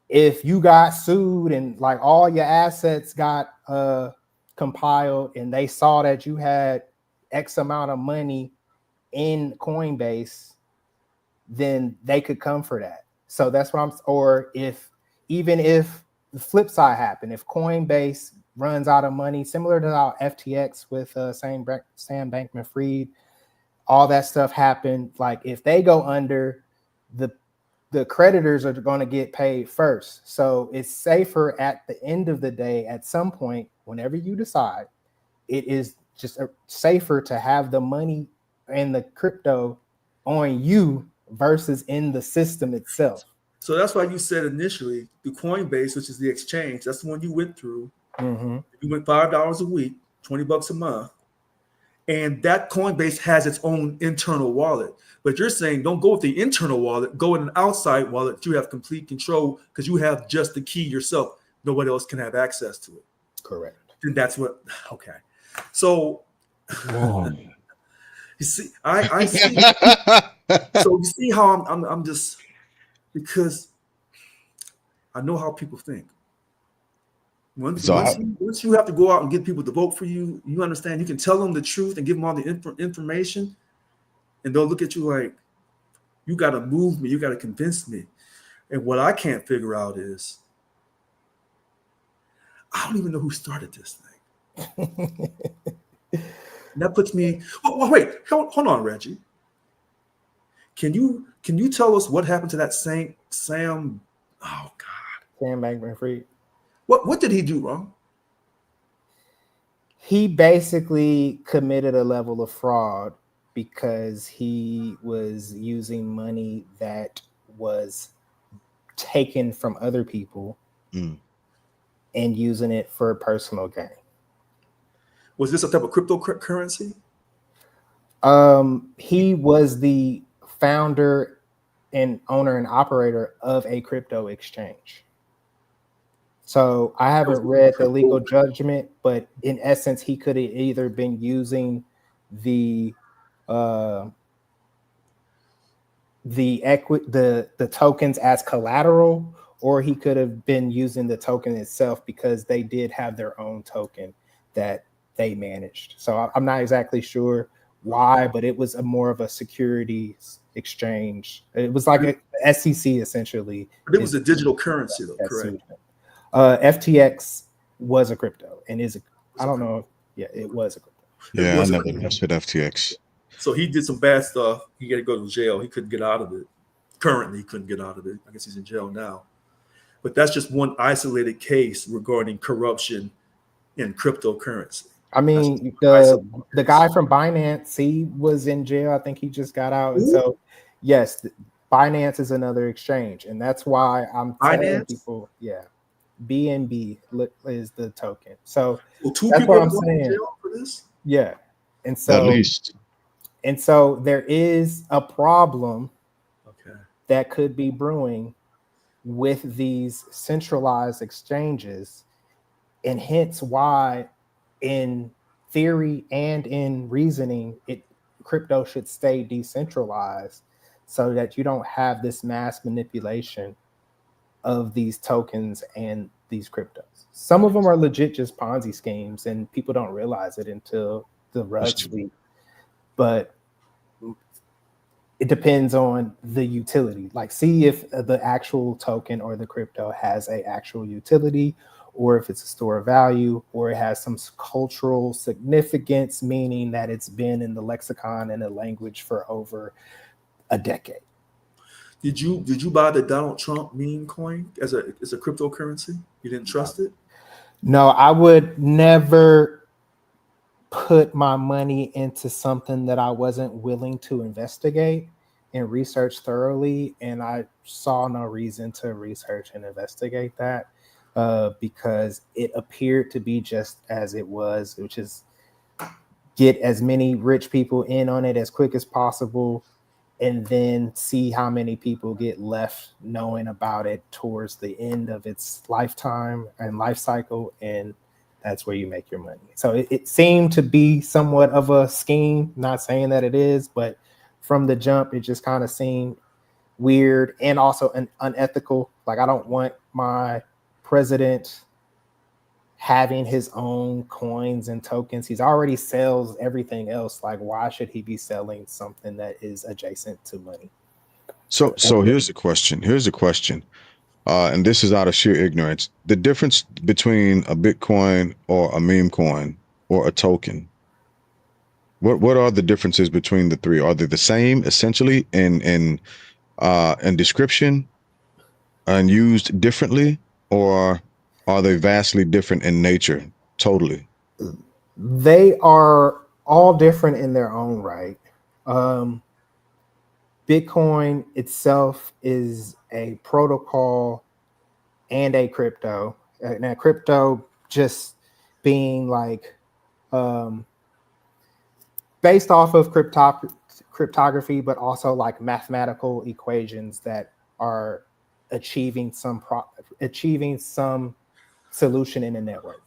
Speaker 4: you got sued and like all your assets got compiled and they saw that you had X amount of money in Coinbase, then they could come for that. So that's what or even if the flip side happened, if Coinbase runs out of money, similar to how FTX with Sam Bankman-Fried, all that stuff happened. Like if they go under, the creditors are going to get paid first. So it's safer at the end of the day, at some point, whenever you decide, it is just safer to have the money and the crypto on you versus in the system itself.
Speaker 3: So that's why you said initially the Coinbase, which is the exchange, that's the one you went through.
Speaker 4: Mm-hmm.
Speaker 3: You went $5 a week, $20 a month. And that Coinbase has its own internal wallet. But you're saying don't go with the internal wallet, go with an outside wallet. You have complete control because you have just the key yourself. Nobody else can have access to it.
Speaker 4: Correct.
Speaker 3: And that's what, okay. So you see, I see. So you see how I'm just, because I know how people think. Once you have to go out and get people to vote for you, you understand you can tell them the truth and give them all the information, and they'll look at you like, you got to move me, you got to convince me. And what I can't figure out is, I don't even know who started this thing. And that puts me. Oh, wait, hold on, Reggie. Can you tell us what happened to that Sam? Oh God,
Speaker 4: Sam Bankman-Fried.
Speaker 3: What did he do wrong?
Speaker 4: He basically committed a level of fraud because he was using money that was taken from other people and using it for personal gain.
Speaker 3: Was this a type of cryptocurrency?
Speaker 4: He was the founder and owner and operator of a crypto exchange. So I haven't read the legal judgment, but in essence, he could have either been using the tokens as collateral, or he could have been using the token itself because they did have their own token that they managed. So I'm not exactly sure why, but it was more of a securities exchange. It was like a SEC essentially.
Speaker 3: But it was a digital currency, though, correct?
Speaker 4: FTX was a crypto and I don't know. Yeah, it was a crypto.
Speaker 2: Yeah, I never messed with FTX.
Speaker 3: So he did some bad stuff. He had to go to jail. He couldn't get out of it. Currently, he couldn't get out of it. I guess he's in jail now. But that's just one isolated case regarding corruption in cryptocurrency.
Speaker 4: I mean, the guy from Binance, he was in jail. I think he just got out. And so, yes, Binance is another exchange. And that's why I'm telling people, BNB is the token. So
Speaker 3: two
Speaker 4: that's
Speaker 3: people
Speaker 4: what I'm
Speaker 3: going
Speaker 4: saying.
Speaker 3: to jail for this?
Speaker 4: Yeah. And so,
Speaker 2: at least.
Speaker 4: And so there is a problem
Speaker 3: Okay.
Speaker 4: that could be brewing with these centralized exchanges, and hence why in theory and in reasoning, crypto should stay decentralized so that you don't have this mass manipulation of these tokens and these cryptos. Some of them are legit just Ponzi schemes and people don't realize it until the rug sweep. But it depends on the utility. Like, see if the actual token or the crypto has an actual utility, or if it's a store of value, or it has some cultural significance, meaning that it's been in the lexicon and the language for over a decade.
Speaker 3: Did you buy the Donald Trump meme coin as a cryptocurrency? You didn't trust it?
Speaker 4: No, I would never put my money into something that I wasn't willing to investigate and research thoroughly. And I saw no reason to research and investigate that because it appeared to be just as it was, which is get as many rich people in on it as quick as possible and then see how many people get left knowing about it towards the end of its lifetime and life cycle, and that's where you make your money. So it seemed to be somewhat of a scheme, not saying that it is, but from the jump, it just kind of seemed weird and also unethical. Like, I don't want my president having his own coins and tokens. He's already sells everything else. Like, why should he be selling something that is adjacent to money?
Speaker 2: So here's the question. And this is out of sheer ignorance. The difference between a Bitcoin or a meme coin or a token. What are the differences between the three? Are they the same essentially in description and used differently, or are they vastly different in nature? Totally.
Speaker 4: They are all different in their own right. Bitcoin itself is a protocol and a crypto. Now, crypto just being like based off of cryptography, but also like mathematical equations that are achieving some solution in a network.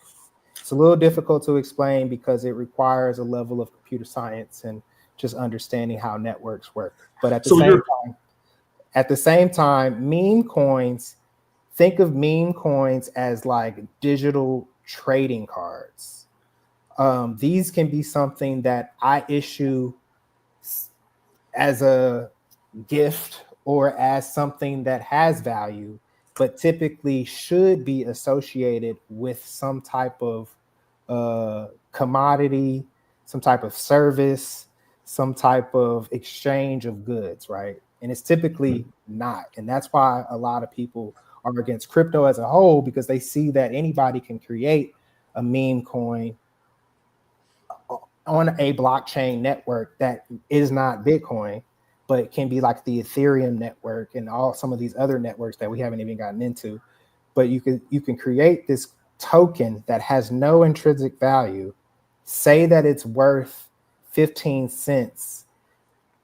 Speaker 4: It's a little difficult to explain because it requires a level of computer science and just understanding how networks work. But at the same time, meme coins, think of meme coins as like digital trading cards. These can be something that I issue as a gift or as something that has value, but typically should be associated with some type of commodity, some type of service, some type of exchange of goods, right? And it's typically not. And that's why a lot of people are against crypto as a whole, because they see that anybody can create a meme coin on a blockchain network that is not Bitcoin, but can be like the Ethereum network and all some of these other networks that we haven't even gotten into. But you can create this token that has no intrinsic value, say that it's worth 15 cents,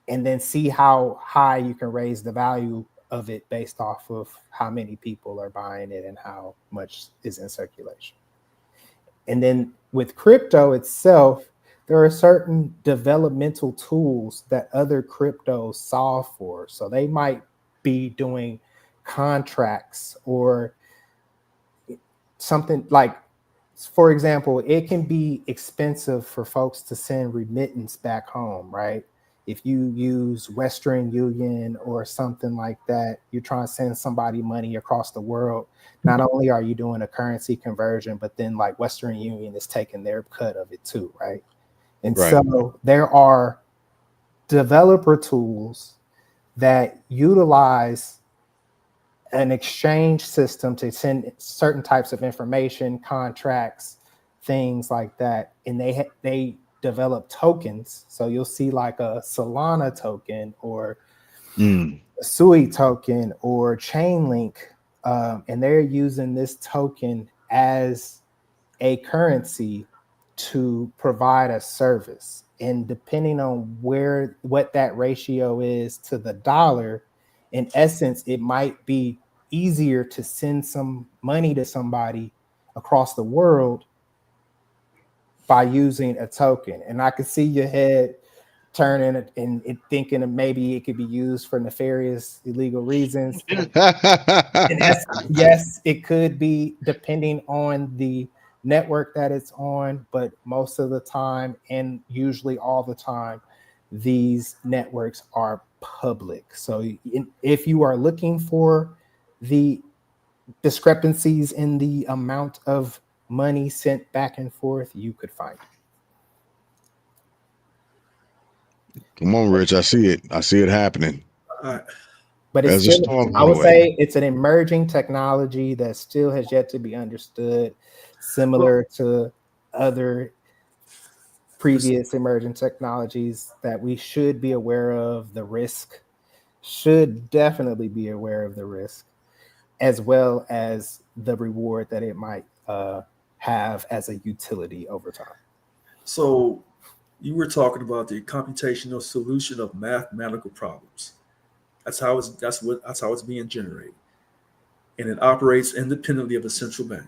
Speaker 4: and then see how high you can raise the value of it based off of how many people are buying it and how much is in circulation. And then with crypto itself, there are certain developmental tools that other cryptos solve for. So they might be doing contracts or something like, for example, it can be expensive for folks to send remittance back home, right? If you use Western Union or something like that, you're trying to send somebody money across the world. Not only are you doing a currency conversion, but then like Western Union is taking their cut of it too, right? And so there are developer tools that utilize an exchange system to send certain types of information, contracts, things like that. And they develop tokens. So you'll see like a Solana token or a Sui token or Chainlink. And they're using this token as a currency to provide a service. And depending on what that ratio is to the dollar, in essence, it might be easier to send some money to somebody across the world by using a token. And I could see your head turning and thinking of maybe it could be used for nefarious, illegal reasons. Yes, it could be, depending on the network that it's on, but most of the time, and usually all the time, these networks are public. So if you are looking for the discrepancies in the amount of money sent back and forth, you could find it.
Speaker 2: Come on, Rich. I see it. I see it happening.
Speaker 3: All right.
Speaker 4: But it's still, I would say it's an emerging technology that still has yet to be understood, similar to other previous emerging technologies that we should be aware of the risk, should definitely be aware of the risk, as well as the reward that it might have as a utility over time.
Speaker 3: So You were talking about the computational solution of mathematical problems. That's how it's being generated, and it operates independently of the central bank.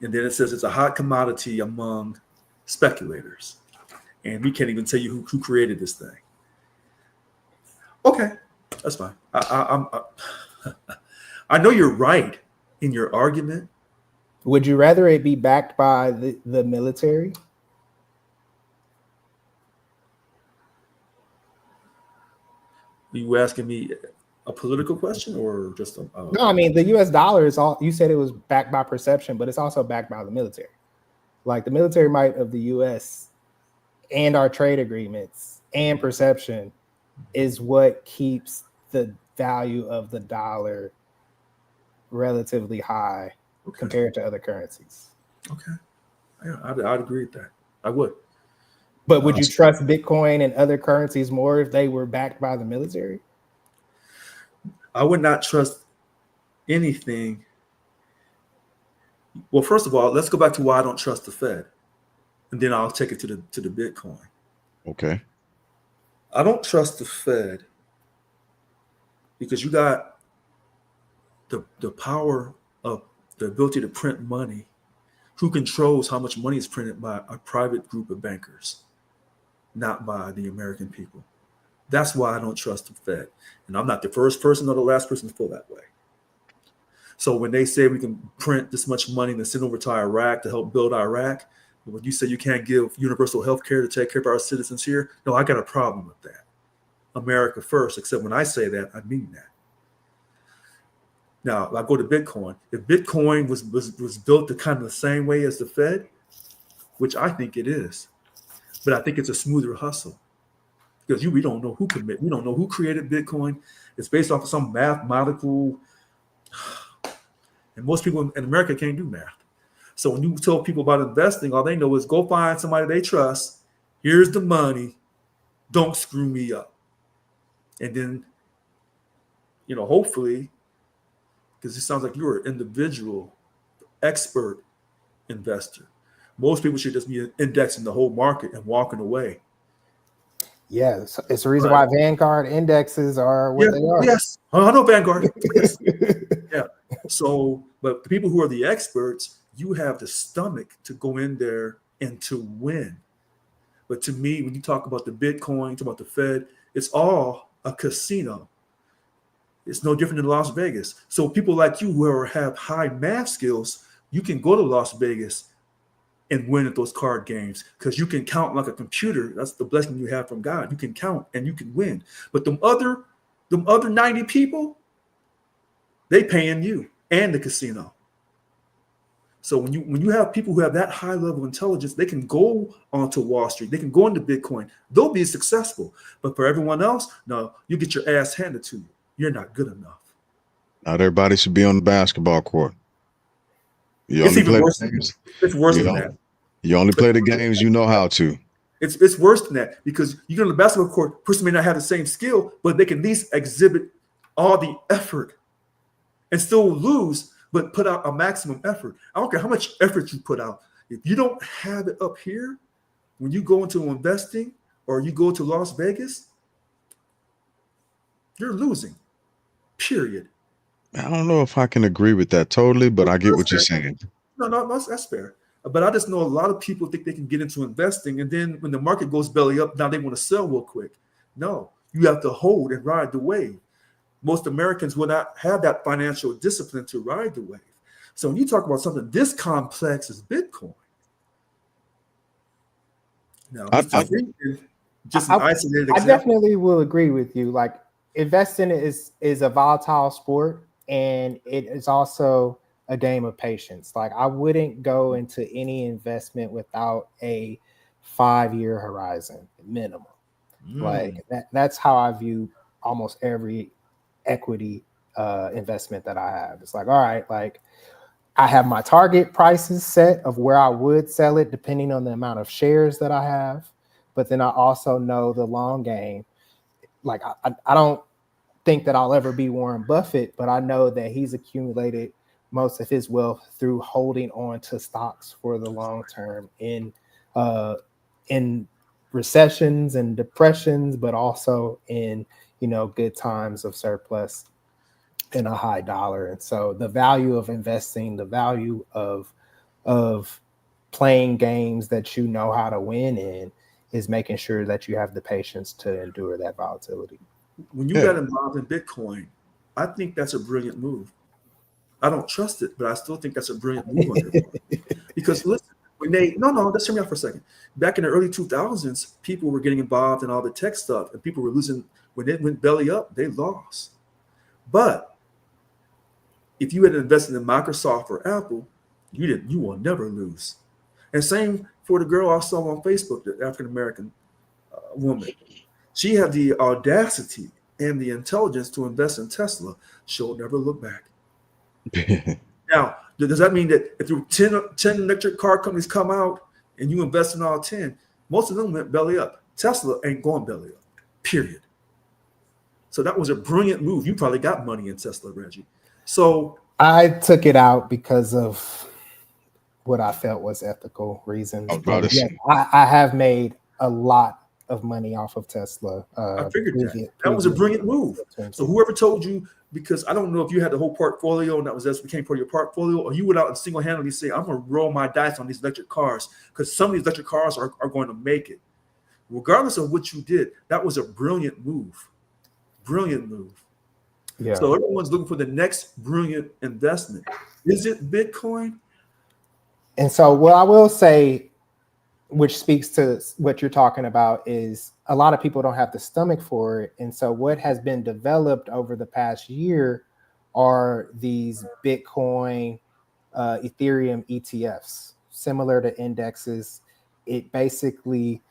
Speaker 3: And then it says it's a hot commodity among speculators, and we can't even tell you who created this thing. Okay, that's fine. I know you're right in your argument.
Speaker 4: Would you rather it be backed by the military?
Speaker 3: Are you asking me a political question or just a?
Speaker 4: No, I mean the U.S. dollar is all. You said it was backed by perception, but it's also backed by the military. Like the military might of the U.S. and our trade agreements and perception is what keeps the value of the dollar relatively high compared to other currencies.
Speaker 3: Okay, yeah, I'd agree with that. I would.
Speaker 4: But would you trust Bitcoin and other currencies more if they were backed by the military?
Speaker 3: I would not trust anything. Well, first of all, let's go back to why I don't trust the Fed, and then I'll take it to the Bitcoin.
Speaker 2: Okay.
Speaker 3: I don't trust the Fed because you got the power of the ability to print money. Who controls how much money is printed by a private group of bankers, not by the American people. That's why I don't trust the Fed. And I'm not the first person or the last person to feel that way. So when they say we can print this much money and send over to Iraq to help build Iraq, when you say you can't give universal health care to take care of our citizens here, no, I got a problem with that. America first, except when I say that, I mean that. Now, I go to Bitcoin. If Bitcoin was built the kind of the same way as the Fed, which I think it is, but I think it's a smoother hustle because we don't know who we don't know who created Bitcoin. It's based off of some mathematical, and most people in America can't do math. So when you tell people about investing, all they know is go find somebody they trust. Here's the money. Don't screw me up. And then, hopefully, because it sounds like you're an individual, expert investor. Most people should just be indexing the whole market and walking away.
Speaker 4: Yeah, it's the reason why Vanguard indexes are what they are.
Speaker 3: Yes, I know Vanguard. Yes. Yeah. So, but the people who are the experts, you have the stomach to go in there and to win. But to me, when you talk about the Bitcoin, talk about the Fed, it's all a casino. It's no different than Las Vegas. So people like you who have high math skills, you can go to Las Vegas and win at those card games because you can count like a computer. That's the blessing you have from God. You can count and you can win. But them other 90 people, they paying you and the casino. So when you have people who have that high level intelligence, they can go onto Wall Street, they can go into Bitcoin, they'll be successful. But for everyone else, no, you get your ass handed to you. You're not good enough.
Speaker 2: Not everybody should be on the basketball court.
Speaker 3: It's even worse. It's worse than that.
Speaker 2: You only play the games you know how to.
Speaker 3: It's worse than that because you go to the basketball court, person may not have the same skill, but they can at least exhibit all the effort and still lose, but put out a maximum effort. I don't care how much effort you put out. If you don't have it up here, when you go into investing or you go to Las Vegas, you're losing, period.
Speaker 2: I don't know if I can agree with that totally, but I get what you're saying.
Speaker 3: No, that's fair. But I just know a lot of people think they can get into investing, and then when the market goes belly up, now they want to sell real quick. No, you have to hold and ride the wave. Most Americans will not have that financial discipline to ride the wave. So when you talk about something this complex as Bitcoin, now
Speaker 4: I definitely will agree with you. Like investing is a volatile sport, and it is also a game of patience. Like I wouldn't go into any investment without a 5-year horizon minimum. Like that's how I view almost every equity investment that I have. It's like, all right, like I have my target prices set of where I would sell it depending on the amount of shares that I have. But then I also know the long game. Like I don't think that I'll ever be Warren Buffett, but I know that he's accumulated most of his wealth through holding on to stocks for the long term in in recessions and depressions, but also in, good times of surplus and a high dollar. And so the value of investing, the value of playing games that you know how to win in is making sure that you have the patience to endure that volatility.
Speaker 3: When you got involved in Bitcoin, I think that's a brilliant move. I don't trust it, but I still think that's a brilliant move on your part. Because listen, let's hear me out for a second. Back in the early 2000s, people were getting involved in all the tech stuff, and people were losing. When it went belly up, they lost. But if you had invested in Microsoft or Apple, you will never lose. And same for the girl I saw on Facebook, the African American woman. She had the audacity and the intelligence to invest in Tesla. She'll never look back. Now, does that mean that if 10 electric car companies come out and you invest in all 10, most of them went belly up? Tesla ain't going belly up, period. So that was a brilliant move. You probably got money in Tesla, Reggie. So
Speaker 4: I took it out because of what I felt was ethical reasons. Yeah, I have made a lot of money off of Tesla.
Speaker 3: I figured that was a brilliant move. So whoever told you, because I don't know if you had the whole portfolio and that became part of your portfolio, or you went out and single-handedly say, I'm going to roll my dice on these electric cars because some of these electric cars are going to make it. Regardless of what you did, that was a brilliant move. Brilliant move. Yeah. So everyone's looking for the next brilliant investment. Is it Bitcoin?
Speaker 4: And so what I will say, which speaks to what you're talking about, is a lot of people don't have the stomach for it. And so what has been developed over the past year are these Bitcoin, Ethereum ETFs, similar to indexes. It basically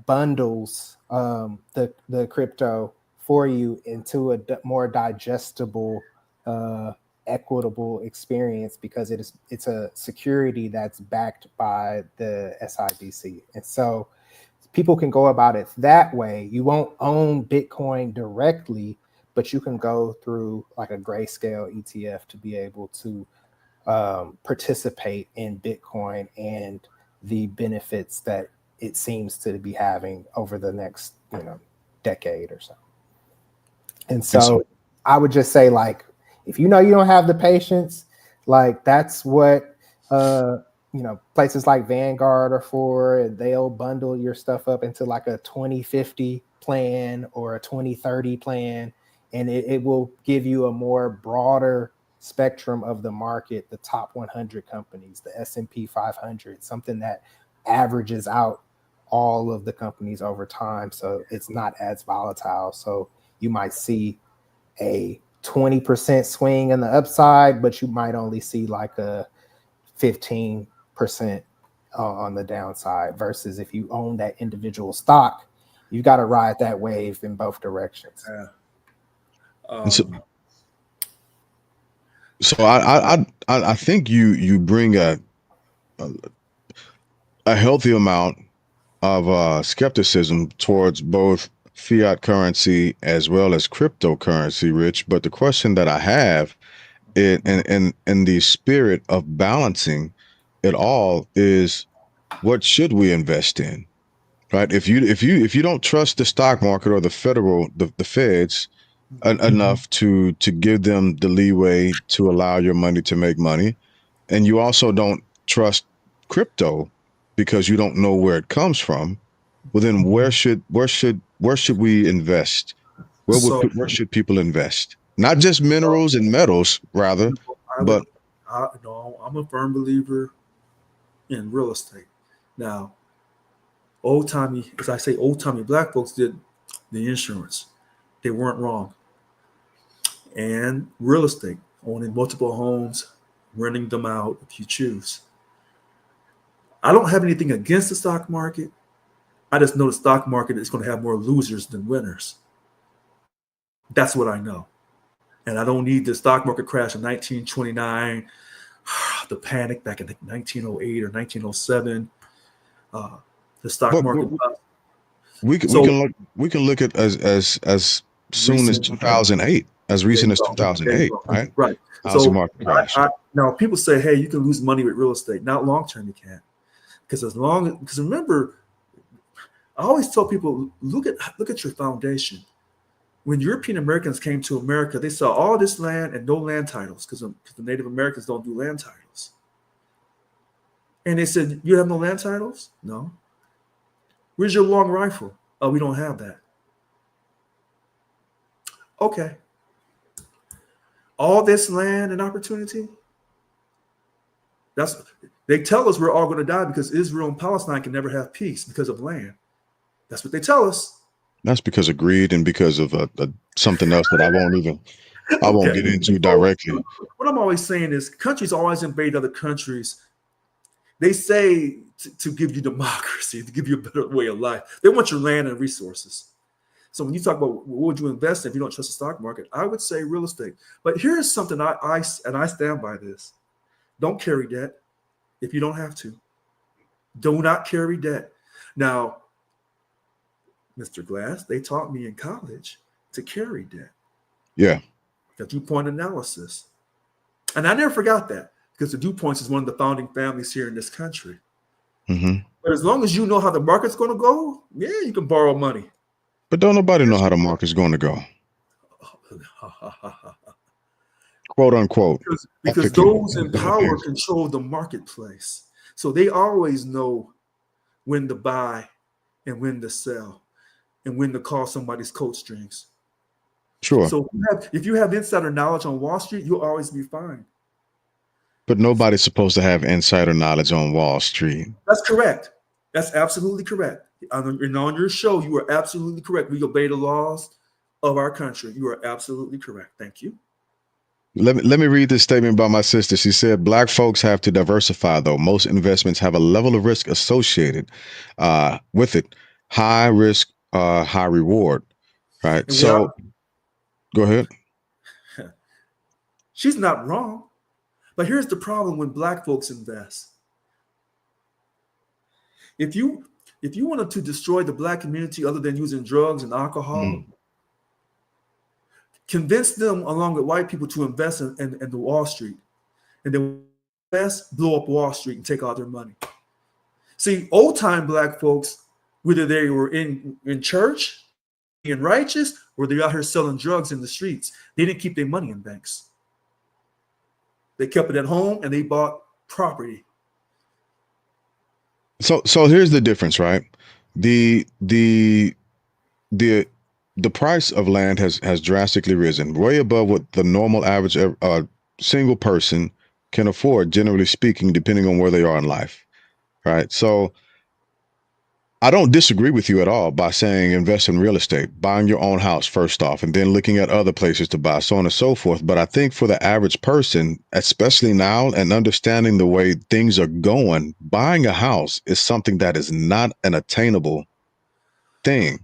Speaker 4: bundles the crypto for you into a more digestible, equitable experience, because it's a security that's backed by the SIBC. And so people can go about it that way. You won't own Bitcoin directly, but you can go through like a Grayscale ETF to be able to participate in Bitcoin and the benefits that it seems to be having over the next, decade or so. And so I would just say, like, if you don't have the patience, like that's what places like Vanguard are for. And they'll bundle your stuff up into like a 2050 plan or a 2030 plan, and it will give you a more broader spectrum of the market, the top 100 companies, the S&P 500, something that averages out all of the companies over time, so it's not as volatile. So you might see a 20% swing in the upside, but you might only see like a 15% on the downside, versus if you own that individual stock, you got to ride that wave in both directions.
Speaker 2: So I think you bring a healthy amount of skepticism towards both fiat currency as well as cryptocurrency, Rich. But the question that I have, in the spirit of balancing it all, is what should we invest in, right? If you don't trust the stock market or the feds enough to give them the leeway to allow your money to make money, and you also don't trust crypto because you don't know where it comes from, well then where should we invest? Where should people invest? Not just minerals and metals, rather, but
Speaker 3: I'm a firm believer in real estate. Now, old-timey black folks did the insurance. They weren't wrong. And real estate, owning multiple homes, renting them out if you choose. I don't have anything against the stock market. I just know the stock market is going to have more losers than winners. That's what I know. And I don't need the stock market crash in 1929, the panic back in 1908 or 1907, the stock market.
Speaker 2: We can look at as soon as 2008, as recent as 2008, right?
Speaker 3: Right. So now people say, hey, you can lose money with real estate. Not long term, you can't. Because remember, I always tell people, look at your foundation. When European Americans came to America, they saw all this land and no land titles because the Native Americans don't do land titles. And they said, you have no land titles? No. Where's your long rifle? Oh, we don't have that. Okay. All this land and opportunity, they tell us we're all going to die because Israel and Palestine can never have peace because of land. That's what they tell us.
Speaker 2: That's because of greed and because of something else that I won't get into directly.
Speaker 3: What I'm always saying is countries always invade other countries. They say to give you democracy, to give you a better way of life. They want your land and resources. So when you talk about what would you invest in if you don't trust the stock market, I would say real estate. But here's something I stand by this. Don't carry debt if you don't have to. Do not carry debt. Now, Mr. Glass, they taught me in college to carry debt.
Speaker 2: Yeah.
Speaker 3: The DuPont analysis. And I never forgot that because the DuPonts is one of the founding families here in this country.
Speaker 2: Mm-hmm.
Speaker 3: But as long as you know how the market's going to go, yeah, you can borrow money.
Speaker 2: But don't nobody know how the market's going to go. Quote unquote.
Speaker 3: Because those in power control the marketplace. So they always know when to buy and when to sell and when to call somebody's coat strings.
Speaker 2: Sure.
Speaker 3: So if you have insider knowledge on Wall Street, you'll always be fine.
Speaker 2: But nobody's supposed to have insider knowledge on Wall Street.
Speaker 3: That's correct. That's absolutely correct. And on your show, you are absolutely correct. We obey the laws of our country. You are absolutely correct. Thank you.
Speaker 2: Let me read this statement by my sister. She said, Black folks have to diversify, though. Most investments have a level of risk associated with it. High risk, high reward. Right. So go ahead.
Speaker 3: She's not wrong. But here's the problem when Black folks invest. If you wanted to destroy the Black community other than using drugs and alcohol, convince them along with white people to invest in the Wall Street. And then invest, blow up Wall Street and take all their money. See, old time Black folks, whether they were in church, being righteous, or they're out here selling drugs in the streets, they didn't keep their money in banks. They kept it at home and they bought property.
Speaker 2: So here's the difference, right? The price of land has drastically risen, way above what the normal average single person can afford, generally speaking, depending on where they are in life, right? So I don't disagree with you at all by saying invest in real estate, buying your own house first off, and then looking at other places to buy, so on and so forth. But I think for the average person, especially now and understanding the way things are going, buying a house is something that is not an attainable thing.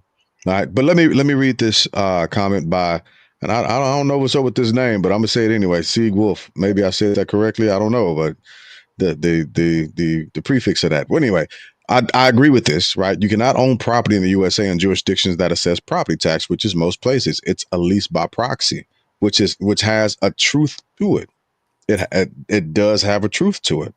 Speaker 2: All right. But let me read this comment by, and I don't know what's up with this name, but I'm gonna say it anyway. Sieg Wolf. Maybe I said that correctly. I don't know, but the prefix of that. Well, anyway, I agree with this, right? You cannot own property in the USA in jurisdictions that assess property tax, which is most places. It's a lease by proxy, which has a truth to it. It does have a truth to it,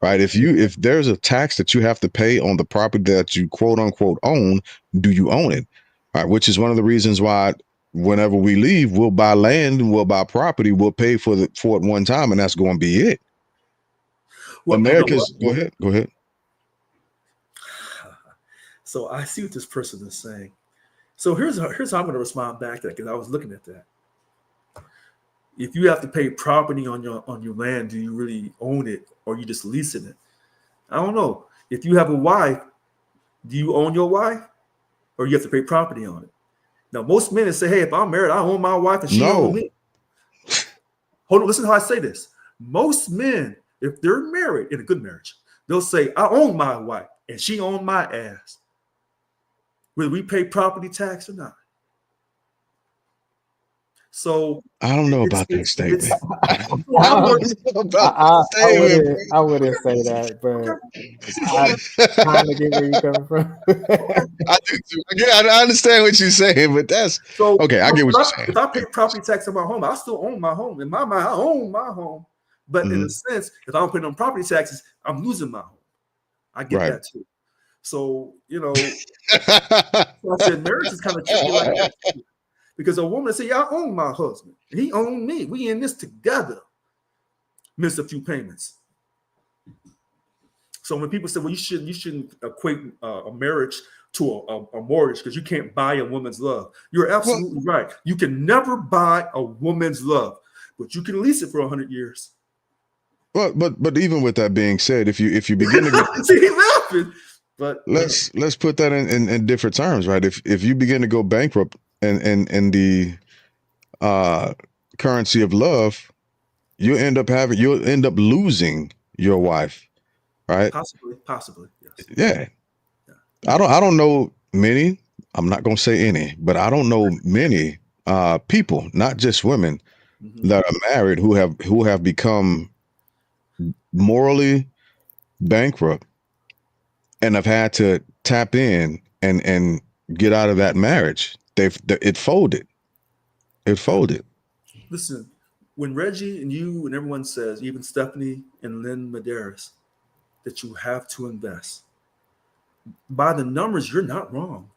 Speaker 2: right? If there's a tax that you have to pay on the property that you quote unquote own, do you own it? Right, which is one of the reasons why whenever we leave, we'll buy land and we'll buy property, we'll pay for it one time, and that's going to be it. Well, America's go ahead.
Speaker 3: So I see what this person is saying. So here's how I'm going to respond back to that, because I was looking at that. If you have to pay property on your land, do you really own it or are you just leasing it? I don't know. If you have a wife, do you own your wife or you have to pay property on it? Now, most men say, hey, if I'm married, I own my wife and she owns me. Hold on, listen to how I say this. Most men, if they're married in a good marriage, they'll say, I own my wife and she owns my ass. Whether we pay property tax or not. So
Speaker 2: I don't know about that statement.
Speaker 4: I wouldn't say that, but I kind of get where you're coming from.
Speaker 2: I do too. Again, I understand what you're saying, but that's so okay. I get what you're saying.
Speaker 3: If I pay property tax on my home, I still own my home. In my mind, I own my home. But in a sense, if I don't pay no property taxes, I'm losing my home. I get that too. So, I said marriage is kind of tricky like that. Because a woman say, I own my husband. He owned me. We in this together. Missed a few payments. So when people say, well, you shouldn't equate a marriage to a mortgage because you can't buy a woman's love. You're absolutely right. You can never buy a woman's love, but you can lease it for 100 years.
Speaker 2: Well, but even with that being said, if you begin to get,
Speaker 3: see, he laughing. But
Speaker 2: let's put that in different terms, right? If you begin to go bankrupt and the currency of love, you'll end up losing your wife, right?
Speaker 3: Possibly, yes.
Speaker 2: Yeah. I don't know many. I'm not gonna say any, but I don't know many people, not just women, that are married who have become morally bankrupt and have had to tap in and get out of that marriage. It folded. It folded.
Speaker 3: Listen, when Reggie and you and everyone says, even Stephanie and Lynn Medeiros, that you have to invest, by the numbers, you're not wrong.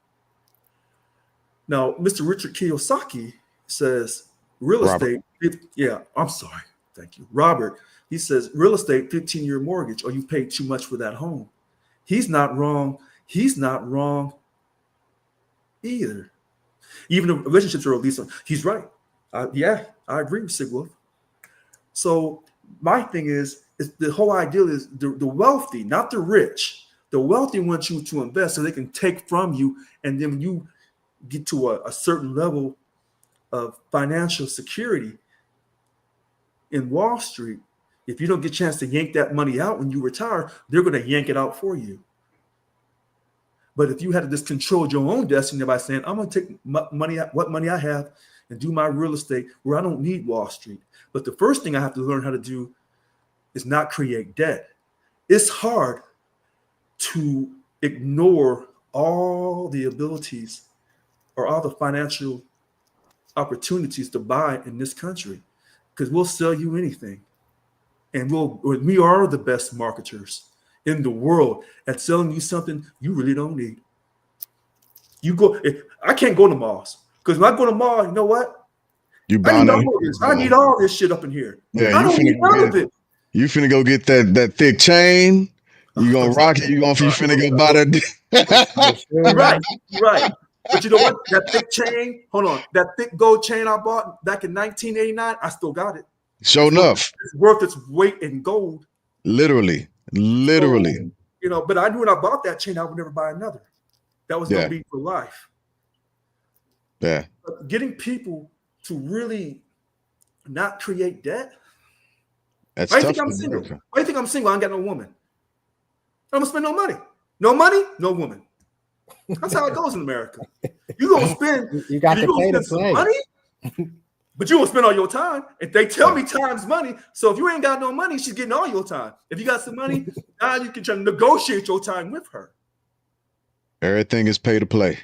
Speaker 3: Now, Mr. Richard Kiyosaki says real estate. Yeah, I'm sorry. Thank you. Robert, he says real estate, 15-year mortgage, or you paid too much for that home. He's not wrong. He's not wrong either. Even the relationships are released. He's right. Yeah, I agree with Sigwolf. So my thing is the whole idea is the wealthy, not the rich. The wealthy want you to invest so they can take from you, and then when you get to a certain level of financial security in Wall Street, if you don't get a chance to yank that money out when you retire, they're going to yank it out for you. But if you had to just control your own destiny by saying, I'm going to take what money I have and do my real estate where I don't need Wall Street. But the first thing I have to learn how to do is not create debt. It's hard to ignore all the abilities or all the financial opportunities to buy in this country, because we'll sell you anything. And we are the best marketers in the world at selling you something you really don't need. I can't go to malls, because when I go to mall, you know what? I need all this shit up in here.
Speaker 2: Yeah,
Speaker 3: I don't need none of it.
Speaker 2: You finna go get that thick chain. You gonna rock it. You finna go buy that.
Speaker 3: Right. But you know what? That thick chain, hold on. That thick gold chain I bought back in 1989, I still got it.
Speaker 2: Sure enough.
Speaker 3: It's worth its weight in gold.
Speaker 2: Literally.
Speaker 3: So, but I knew when I bought that chain, I would never buy another. That was gonna be for life.
Speaker 2: Yeah.
Speaker 3: But getting people to really not create debt.
Speaker 2: That's
Speaker 3: Why do
Speaker 2: tough.
Speaker 3: you think I'm single? Why do you think I'm single? I ain't got no woman. I'm gonna spend no money. No money, no woman. That's how it goes in America. You gonna spend.
Speaker 4: You got to pay to play.
Speaker 3: Money, but you gonna spend all your time. If they tell me time's money, so if you ain't got no money, she's getting all your time. If you got some money, now you can try to negotiate your time with her.
Speaker 2: Everything is pay to play.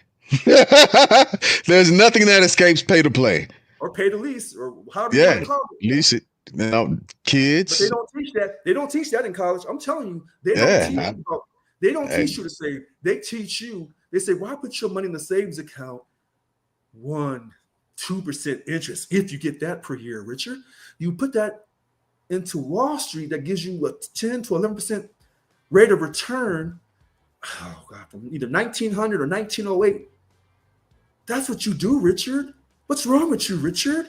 Speaker 2: There's nothing that escapes pay to play.
Speaker 3: Or pay to lease, or how do you want to call it?
Speaker 2: Lease it. Now, kids.
Speaker 3: But they don't teach that. They don't teach that in college. I'm telling you, they don't teach you to save. They teach you. They say, why put your money in the savings account? 1-2% interest. If you get that per year, Richard, you put that into Wall Street. That gives you a 10 to 11% rate of return. Oh God, from either 1900 or 1908. That's what you do, Richard. What's wrong with you, Richard?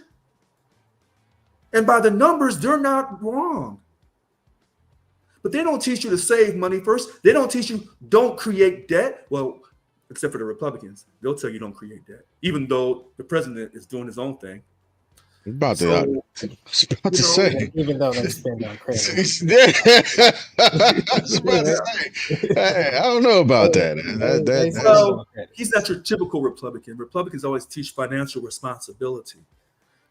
Speaker 3: And by the numbers, they're not wrong. But they don't teach you to save money first. They don't teach you don't create debt. Well, except for the Republicans. They'll tell you don't create debt, even though the president is doing his own thing.
Speaker 2: About to say.
Speaker 4: Even though they spend on credit.
Speaker 2: Hey, I don't know about that.
Speaker 3: He's not your typical Republican. Republicans always teach financial responsibility.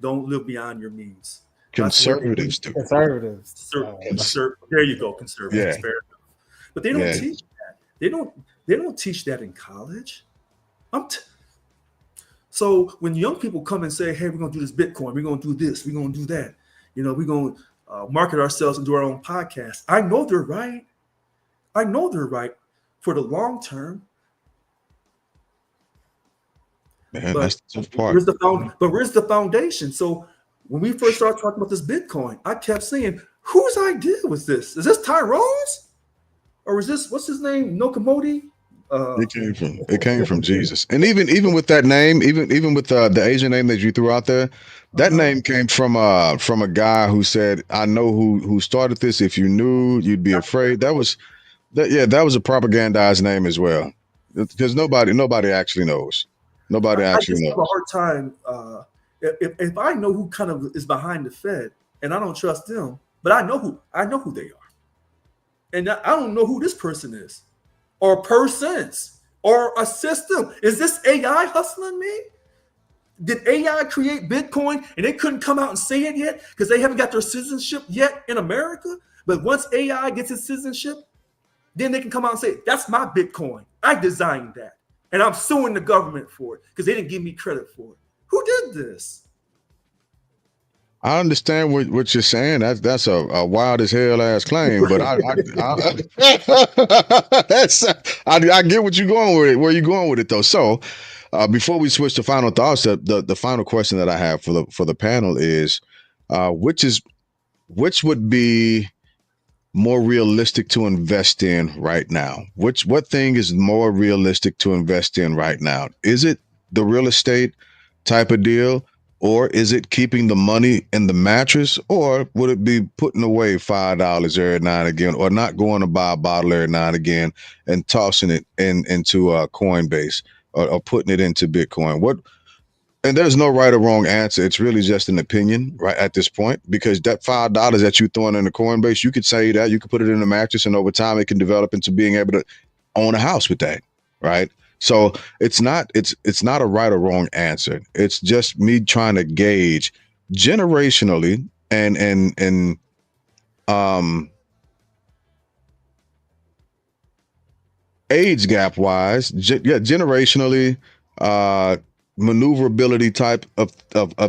Speaker 3: Don't live beyond your means.
Speaker 2: Conservatives do.
Speaker 4: Conservatives.
Speaker 3: There you go, conservatives. Fair enough. But they don't teach that. They don't teach that in college. So when young people come and say, hey, we're going to do this Bitcoin, we're going to do this, we're going to do that, we're going to market ourselves and do our own podcast. I know they're right. for the long term.
Speaker 2: Man,
Speaker 3: But
Speaker 2: that's the tough part.
Speaker 3: where's the foundation? So when we first started talking about this Bitcoin, I kept saying, whose idea was this? Is this Tyrone's? Or is this, what's his name? Nokamoti?
Speaker 2: It came from Jesus. And even with that name, even with the Asian name that you threw out there, that name came from a guy who said, I know who started this. If you knew, you'd be afraid. That was a propagandized name as well. Because nobody actually knows. Nobody actually knows.
Speaker 3: I just have a hard time if I know who kind of is behind the Fed, and I don't trust them, but I know who they are. And I don't know who this person is. Or persons, or a system. Is this AI hustling me? Did AI create Bitcoin and they couldn't come out and say it yet because they haven't got their citizenship yet in America? But once AI gets its citizenship, then they can come out and say, that's my Bitcoin. I designed that. And I'm suing the government for it because they didn't give me credit for it. Who did this?
Speaker 2: I understand what you're saying. That's a wild as hell ass claim, but I get what you're going with it. Where you going with it though? So before we switch to final thoughts, the final question that I have for the panel is, which would be more realistic to invest in right now? What thing is more realistic to invest in right now? Is it the real estate type of deal? Or is it keeping the money in the mattress? Or would it be putting away $5 every now and again, or not going to buy a bottle every now and again and tossing it into Coinbase or putting it into Bitcoin? And there's no right or wrong answer. It's really just an opinion right at this point, because that $5 that you're throwing in the Coinbase, you could say that, you could put it in the mattress, and over time it can develop into being able to own a house with that, right? So it's not a right or wrong answer. It's just me trying to gauge generationally and age gap wise, generationally, maneuverability type of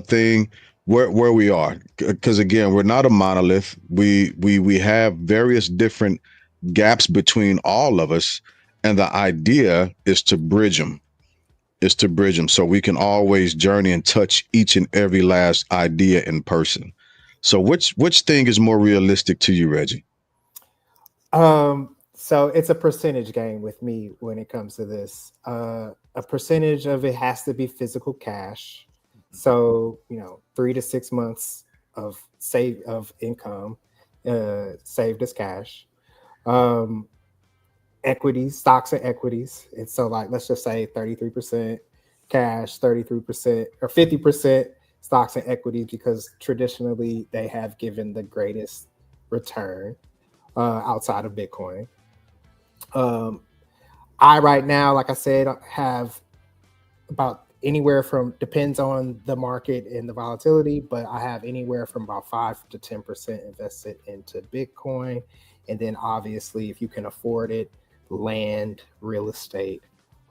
Speaker 2: thing where we are. Because again, we're not a monolith. We have various different gaps between all of us. And the idea is to bridge them, so we can always journey and touch each and every last idea in person. So which thing is more realistic to you, Reggie?
Speaker 4: So it's a percentage game with me when it comes to this. A percentage of it has to be physical cash. So, 3 to 6 months of income saved as cash. Equities, stocks and equities. And so let's just say 33% cash, 33% or 50% stocks and equities, because traditionally they have given the greatest return outside of Bitcoin. I right now, like I said, have about anywhere from, depends on the market and the volatility, but I have anywhere from about 5 to 10% invested into Bitcoin. And then obviously, if you can afford it, land, real estate,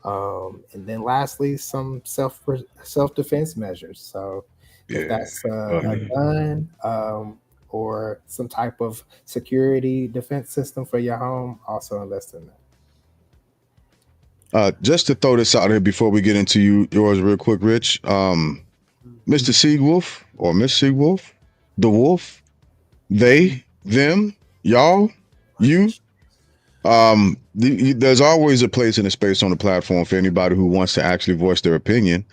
Speaker 4: and then lastly, some self-defense measures. So if that's a gun or some type of security defense system for your home, also invest in that.
Speaker 2: Just to throw this out here before we get into yours real quick, Rich, Mr. Seawolf or Miss Seawolf, the wolf, they, them, y'all, you, there's always a place and a space on the platform for anybody who wants to actually voice their opinion.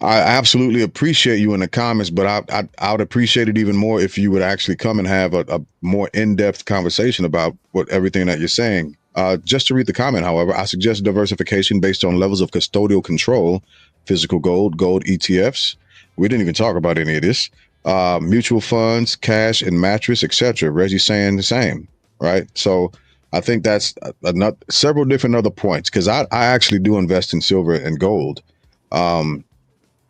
Speaker 2: I absolutely appreciate you in the comments, but I would appreciate it even more if you would actually come and have a more in-depth conversation about everything that you're saying. Just to read the comment, however, I suggest diversification based on levels of custodial control, physical gold ETFs. We didn't even talk about any of this. Mutual funds, cash and mattress, etc. Reggie's saying the same, right? So I think that's several different other points, because I actually do invest in silver and gold.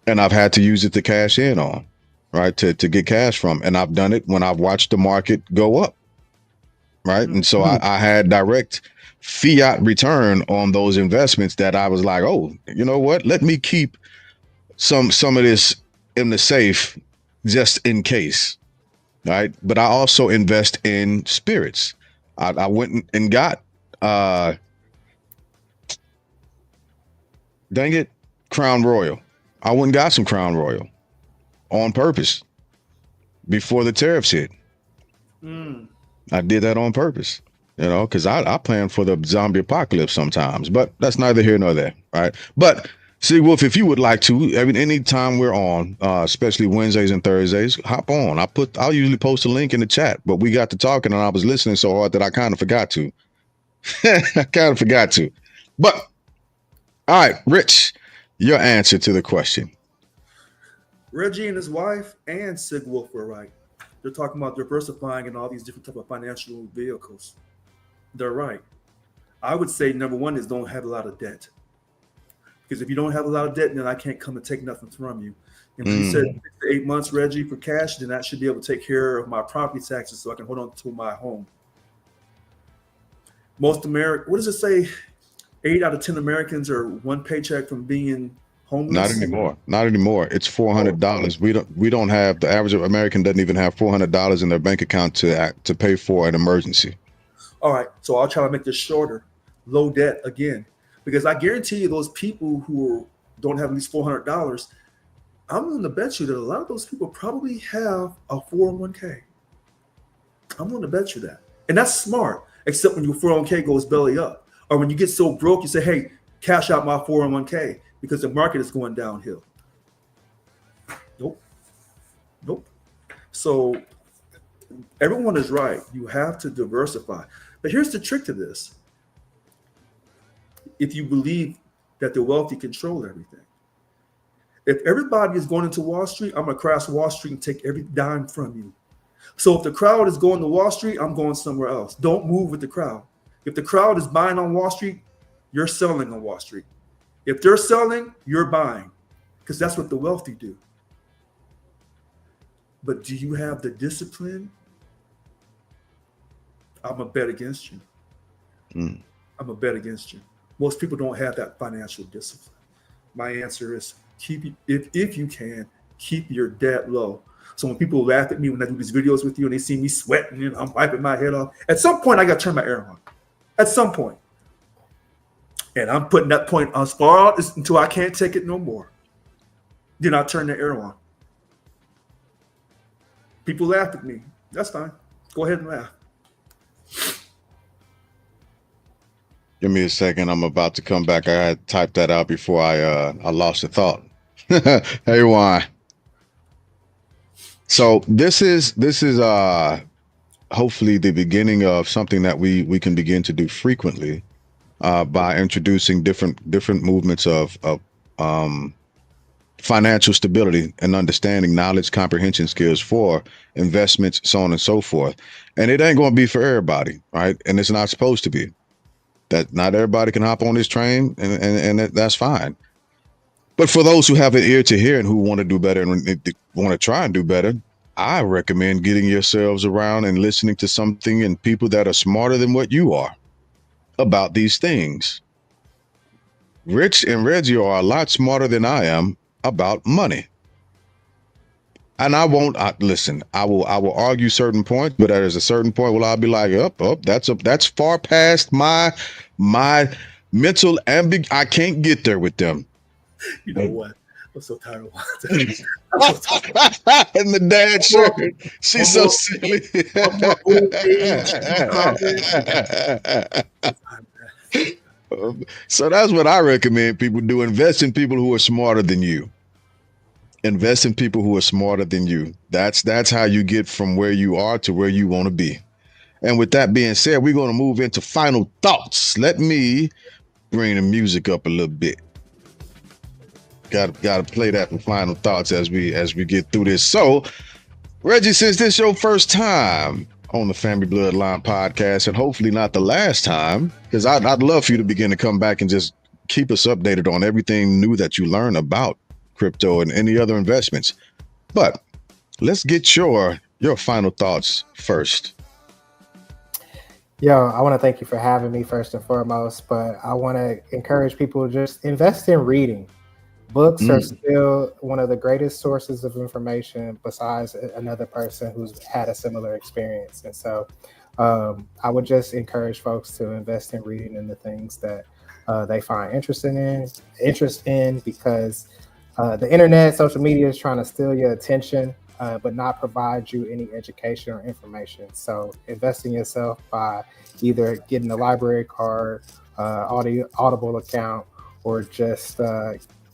Speaker 2: And I've had to use it to cash in on, right? To get cash from. And I've done it when I've watched the market go up, right? And so I had direct fiat return on those investments that I was like, oh, you know what? Let me keep some of this in the safe just in case, right? But I also invest in spirits. I went and got Dang it, Crown Royal. I went and got some Crown Royal on purpose before the tariffs hit. I did that on purpose, because I plan for the zombie apocalypse sometimes, but that's neither here nor there, right? But see, Wolf, if you would like to, anytime we're on, especially Wednesdays and Thursdays, hop on. I'll usually post a link in the chat, but we got to talking and I was listening so hard that I kind of forgot to. But all right, Rich, your answer to the question.
Speaker 3: Reggie and his wife and Sig Wolf were right. They're talking about diversifying in all these different type of financial vehicles. They're right. I would say number one is don't have a lot of debt. Because if you don't have a lot of debt, then I can't come and take nothing from you. And if you said 6 to 8 months, Reggie, for cash, then I should be able to take care of my property taxes so I can hold on to my home. Most Americans, what does it say? 8 out of 10 Americans are one paycheck from being homeless.
Speaker 2: Not anymore. It's $400. We don't have, the average American doesn't even have $400 in their bank account to pay for an emergency.
Speaker 3: All right, so I'll try to make this shorter. Low debt again. Because I guarantee you those people who don't have at least $400, I'm willing to bet you that a lot of those people probably have a 401k. I'm willing to bet you that. And that's smart, except when your 401k goes belly up. Or when you get so broke, you say, hey, cash out my 401k because the market is going downhill. Nope. So everyone is right. You have to diversify. But here's the trick to this. If you believe that the wealthy control everything. If everybody is going into Wall Street, I'm going to crash Wall Street and take every dime from you. So if the crowd is going to Wall Street, I'm going somewhere else. Don't move with the crowd. If the crowd is buying on Wall Street, you're selling on Wall Street. If they're selling, you're buying, because that's what the wealthy do. But do you have the discipline? I'm going to bet against you. I'm going to bet against you. Most people don't have that financial discipline. My answer is if you can, keep your debt low. So when people laugh at me when I do these videos with you and they see me sweating and I'm wiping my head off, at some point I got to turn my air on. At some point. And I'm putting that point on far out until I can't take it no more. Then I turn the air on. People laugh at me. That's fine. Go ahead and laugh.
Speaker 2: Give me a second. I'm about to come back. I had typed that out before I lost the thought. Hey, Juan. So this is hopefully the beginning of something that we can begin to do frequently by introducing different movements of financial stability and understanding, knowledge comprehension skills for investments, so on and so forth. And it ain't going to be for everybody, right? And it's not supposed to be. That not everybody can hop on this train, and that's fine. But for those who have an ear to hear and who want to do better and want to try and do better, I recommend getting yourselves around and listening to something and people that are smarter than what you are about these things. Rich and Reggie are a lot smarter than I am about money. And I won't listen. I will argue certain points, but there's a certain point where I'll be like, that's far past my mental I can't get there with them.
Speaker 3: You know what? I'm so tired of
Speaker 2: watching. And the dad shirt. She's so silly. So that's what I recommend people do. Invest in people who are smarter than you. Invest in people who are smarter than you. That's how you get from where you are to where you want to be. And with that being said, we're going to move into final thoughts. Let me bring the music up a little bit. Got to play that for final thoughts as we get through this. So, Reggie, since this is your first time on the Family Bloodline podcast, and hopefully not the last time, because I'd love for you to begin to come back and just keep us updated on everything new that you learn about crypto and any other investments. But let's get your final thoughts first.
Speaker 4: Yo, I want to thank you for having me first and foremost, but I want to encourage people to just invest in reading. Books are still one of the greatest sources of information besides another person who's had a similar experience. And so I would just encourage folks to invest in reading in the things that they find interest in, because the internet, social media is trying to steal your attention, but not provide you any education or information. So invest in yourself by either getting a library card, Audible account, or just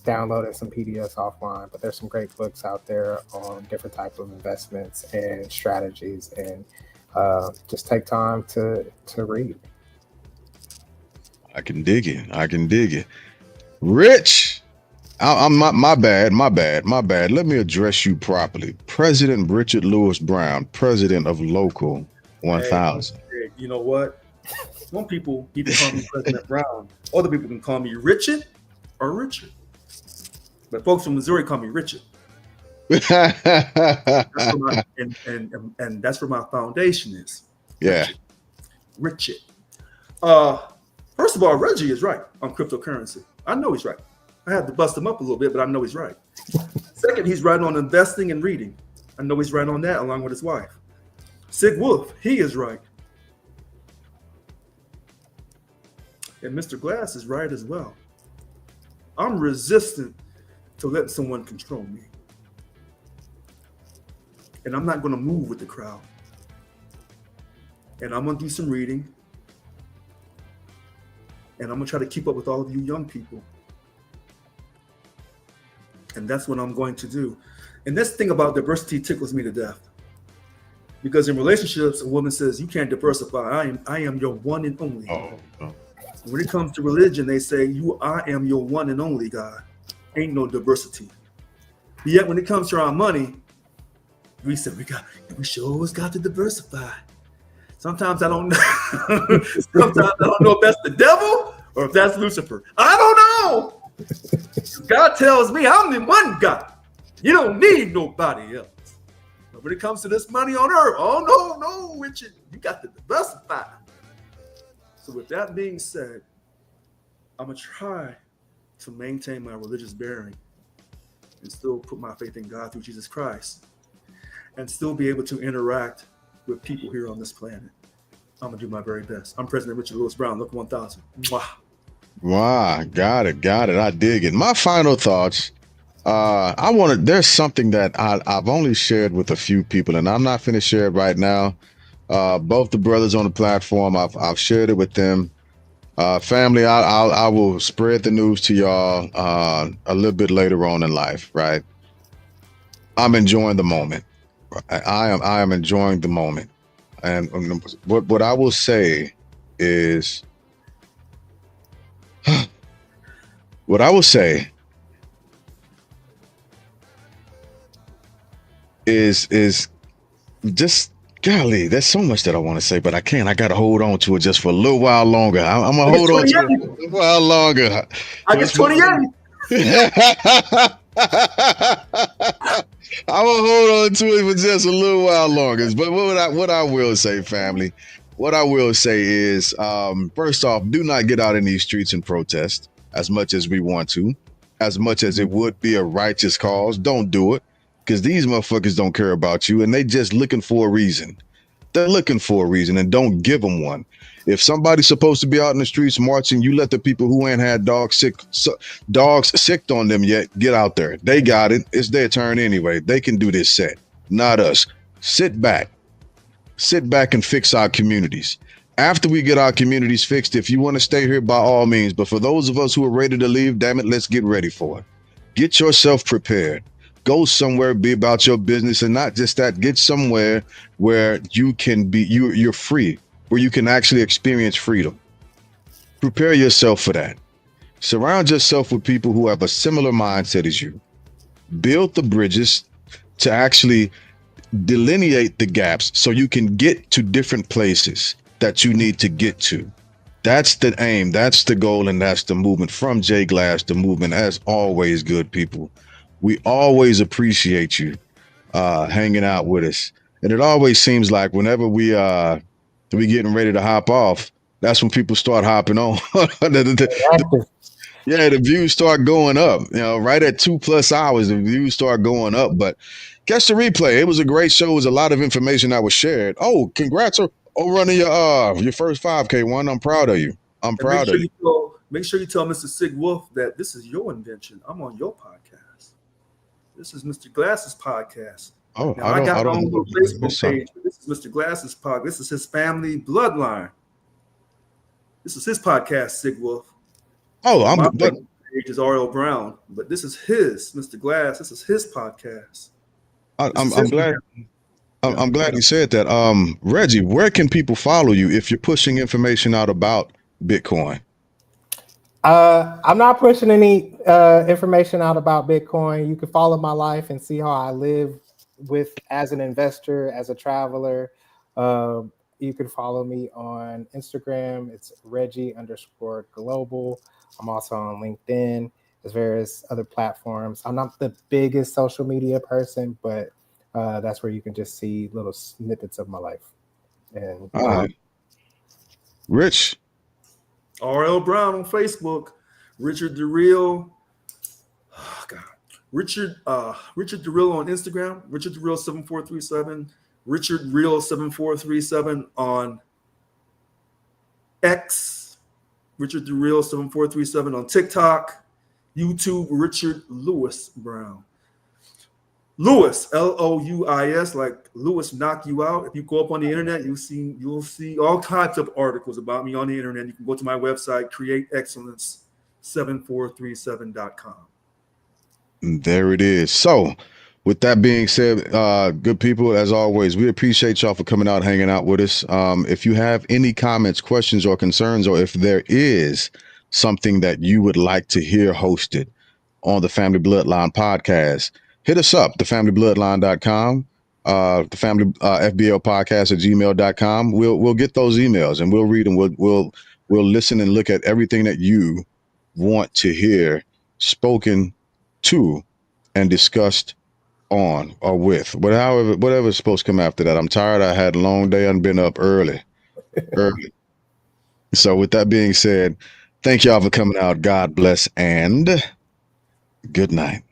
Speaker 4: downloading some PDFs offline. But there's some great books out there on different types of investments and strategies, and just take time to read.
Speaker 2: I can dig it. Rich, I'm my bad. Let me address you properly. President Richard Lewis Brown, president of Local 1000.
Speaker 3: Hey, you know what? Some people need to call me President Brown. Other people can call me Richard or Richard. But folks from Missouri call me Richard. That's where my, and that's where my foundation is.
Speaker 2: Yeah.
Speaker 3: Richard. First of all, Reggie is right on cryptocurrency. I know he's right. I had to bust him up a little bit, but I know he's right. Second, he's right on investing and reading. I know he's right on that, along with his wife. Sig Wolf, he is right. And Mr. Glass is right as well. I'm resistant to letting someone control me. And I'm not going to move with the crowd. And I'm going to do some reading. And I'm going to try to keep up with all of you young people. And that's what I'm going to do. And this thing about diversity tickles me to death. Because in relationships, a woman says, you can't diversify. I am your one and only. When it comes to religion, they say, I am your one and only God. Ain't no diversity. Yet when it comes to our money, we said we sure got to diversify. Sometimes I don't know. Sometimes I don't know if that's the devil or if that's Lucifer. I don't know. God tells me I'm the one God. You don't need nobody else. But when it comes to this money on earth, oh no, Richard, you got to diversify. So with that being said, I'm going to try to maintain my religious bearing and still put my faith in God through Jesus Christ and still be able to interact with people here on this planet. I'm going to do my very best. I'm President Richard Lewis Brown, Local 1000. Mwah.
Speaker 2: Wow, got it. I dig it. My final thoughts. There's something that I've only shared with a few people, and I'm not finna share it right now. Both the brothers on the platform, I've shared it with them. Family, I will spread the news to y'all a little bit later on in life, right? I'm enjoying the moment. I am enjoying the moment. And what I will say is, is just, golly, there's so much that I want to say, but I can't. I got to hold on to it just for a little while longer. I'm going to hold on to it for a little while longer.
Speaker 3: I get 28.
Speaker 2: I will hold on to it for just a little while longer. But what I will say, family, what I will say is, first off, do not get out in these streets and protest as much as we want to, as much as it would be a righteous cause. Don't do it, because these motherfuckers don't care about you, and they just looking for a reason. They're looking for a reason, and don't give them one. If somebody's supposed to be out in the streets marching, you let the people who ain't had dogs sicked on them yet get out there. They got it. It's their turn anyway. They can do this set, not us. Sit back and fix our communities. After we get our communities fixed, if you want to stay here, by all means. But for those of us who are ready to leave, damn it, let's get ready for it. Get yourself prepared. Go somewhere, be about your business, and not just that. Get somewhere where you can be, you're free, where you can actually experience freedom. Prepare yourself for that. Surround yourself with people who have a similar mindset as you. Build the bridges to actually delineate the gaps so you can get to different places that you need to get to. That's the aim, that's the goal, and that's the movement. From Jay Glass, the movement. As always, good people, we always appreciate you hanging out with us. And it always seems like whenever we getting ready to hop off, that's when people start hopping on. The views start going up. Right at 2+ hours, the views start going up. But catch the replay. It was a great show. It was a lot of information that was shared. Oh, congrats running your first 5K one. I'm proud of you. I'm
Speaker 3: And
Speaker 2: proud of you.
Speaker 3: make sure you tell Mr. Sig Wolf that this is your invention. I'm on your podcast. This is Mr. Glass's podcast.
Speaker 2: Oh,
Speaker 3: Now, I got my own little Facebook
Speaker 2: miss something.
Speaker 3: page. This is Mr. Glass's podcast. This is his family bloodline. This is his podcast, Sig Wolf.
Speaker 2: Oh,
Speaker 3: My Facebook page is R.L. Brown, but this is his, Mr. Glass. This is his podcast.
Speaker 2: I'm glad. I'm glad you said that. Reggie, where can people follow you if you're pushing information out about Bitcoin?
Speaker 4: I'm not pushing any information out about Bitcoin. You can follow my life and see how I live as an investor, as a traveler. You can follow me on Instagram. It's Reggie_global. I'm also on LinkedIn. There's various other platforms. I'm not the biggest social media person, but that's where you can just see little snippets of my life. And
Speaker 2: All right. Rich.
Speaker 3: R.L. Brown on Facebook. Richard DeReal. Oh, God. Richard DeReal on Instagram. Richard DeReal 7437. Richard Real 7437 on X. Richard DeReal 7437 on TikTok. YouTube, Richard Louis Brown. Louis, Louis, like Louis knock you out. If you go up on the internet, you'll see all types of articles about me on the internet. You can go to my website, createexcellence7437.com.
Speaker 2: There it is. So, with that being said, good people, as always, we appreciate y'all for coming out, hanging out with us. If you have any comments, questions, or concerns, or if there is something that you would like to hear hosted on the Family Bloodline podcast, hit us up, thefamilybloodline.com, the family FBL podcast at gmail.com. We'll get those emails and we'll read and we'll listen and look at everything that you want to hear spoken to and discussed on or with, but whatever's supposed to come after that. I'm tired. I had a long day and been up early. So with that being said, thank y'all for coming out. God bless and good night.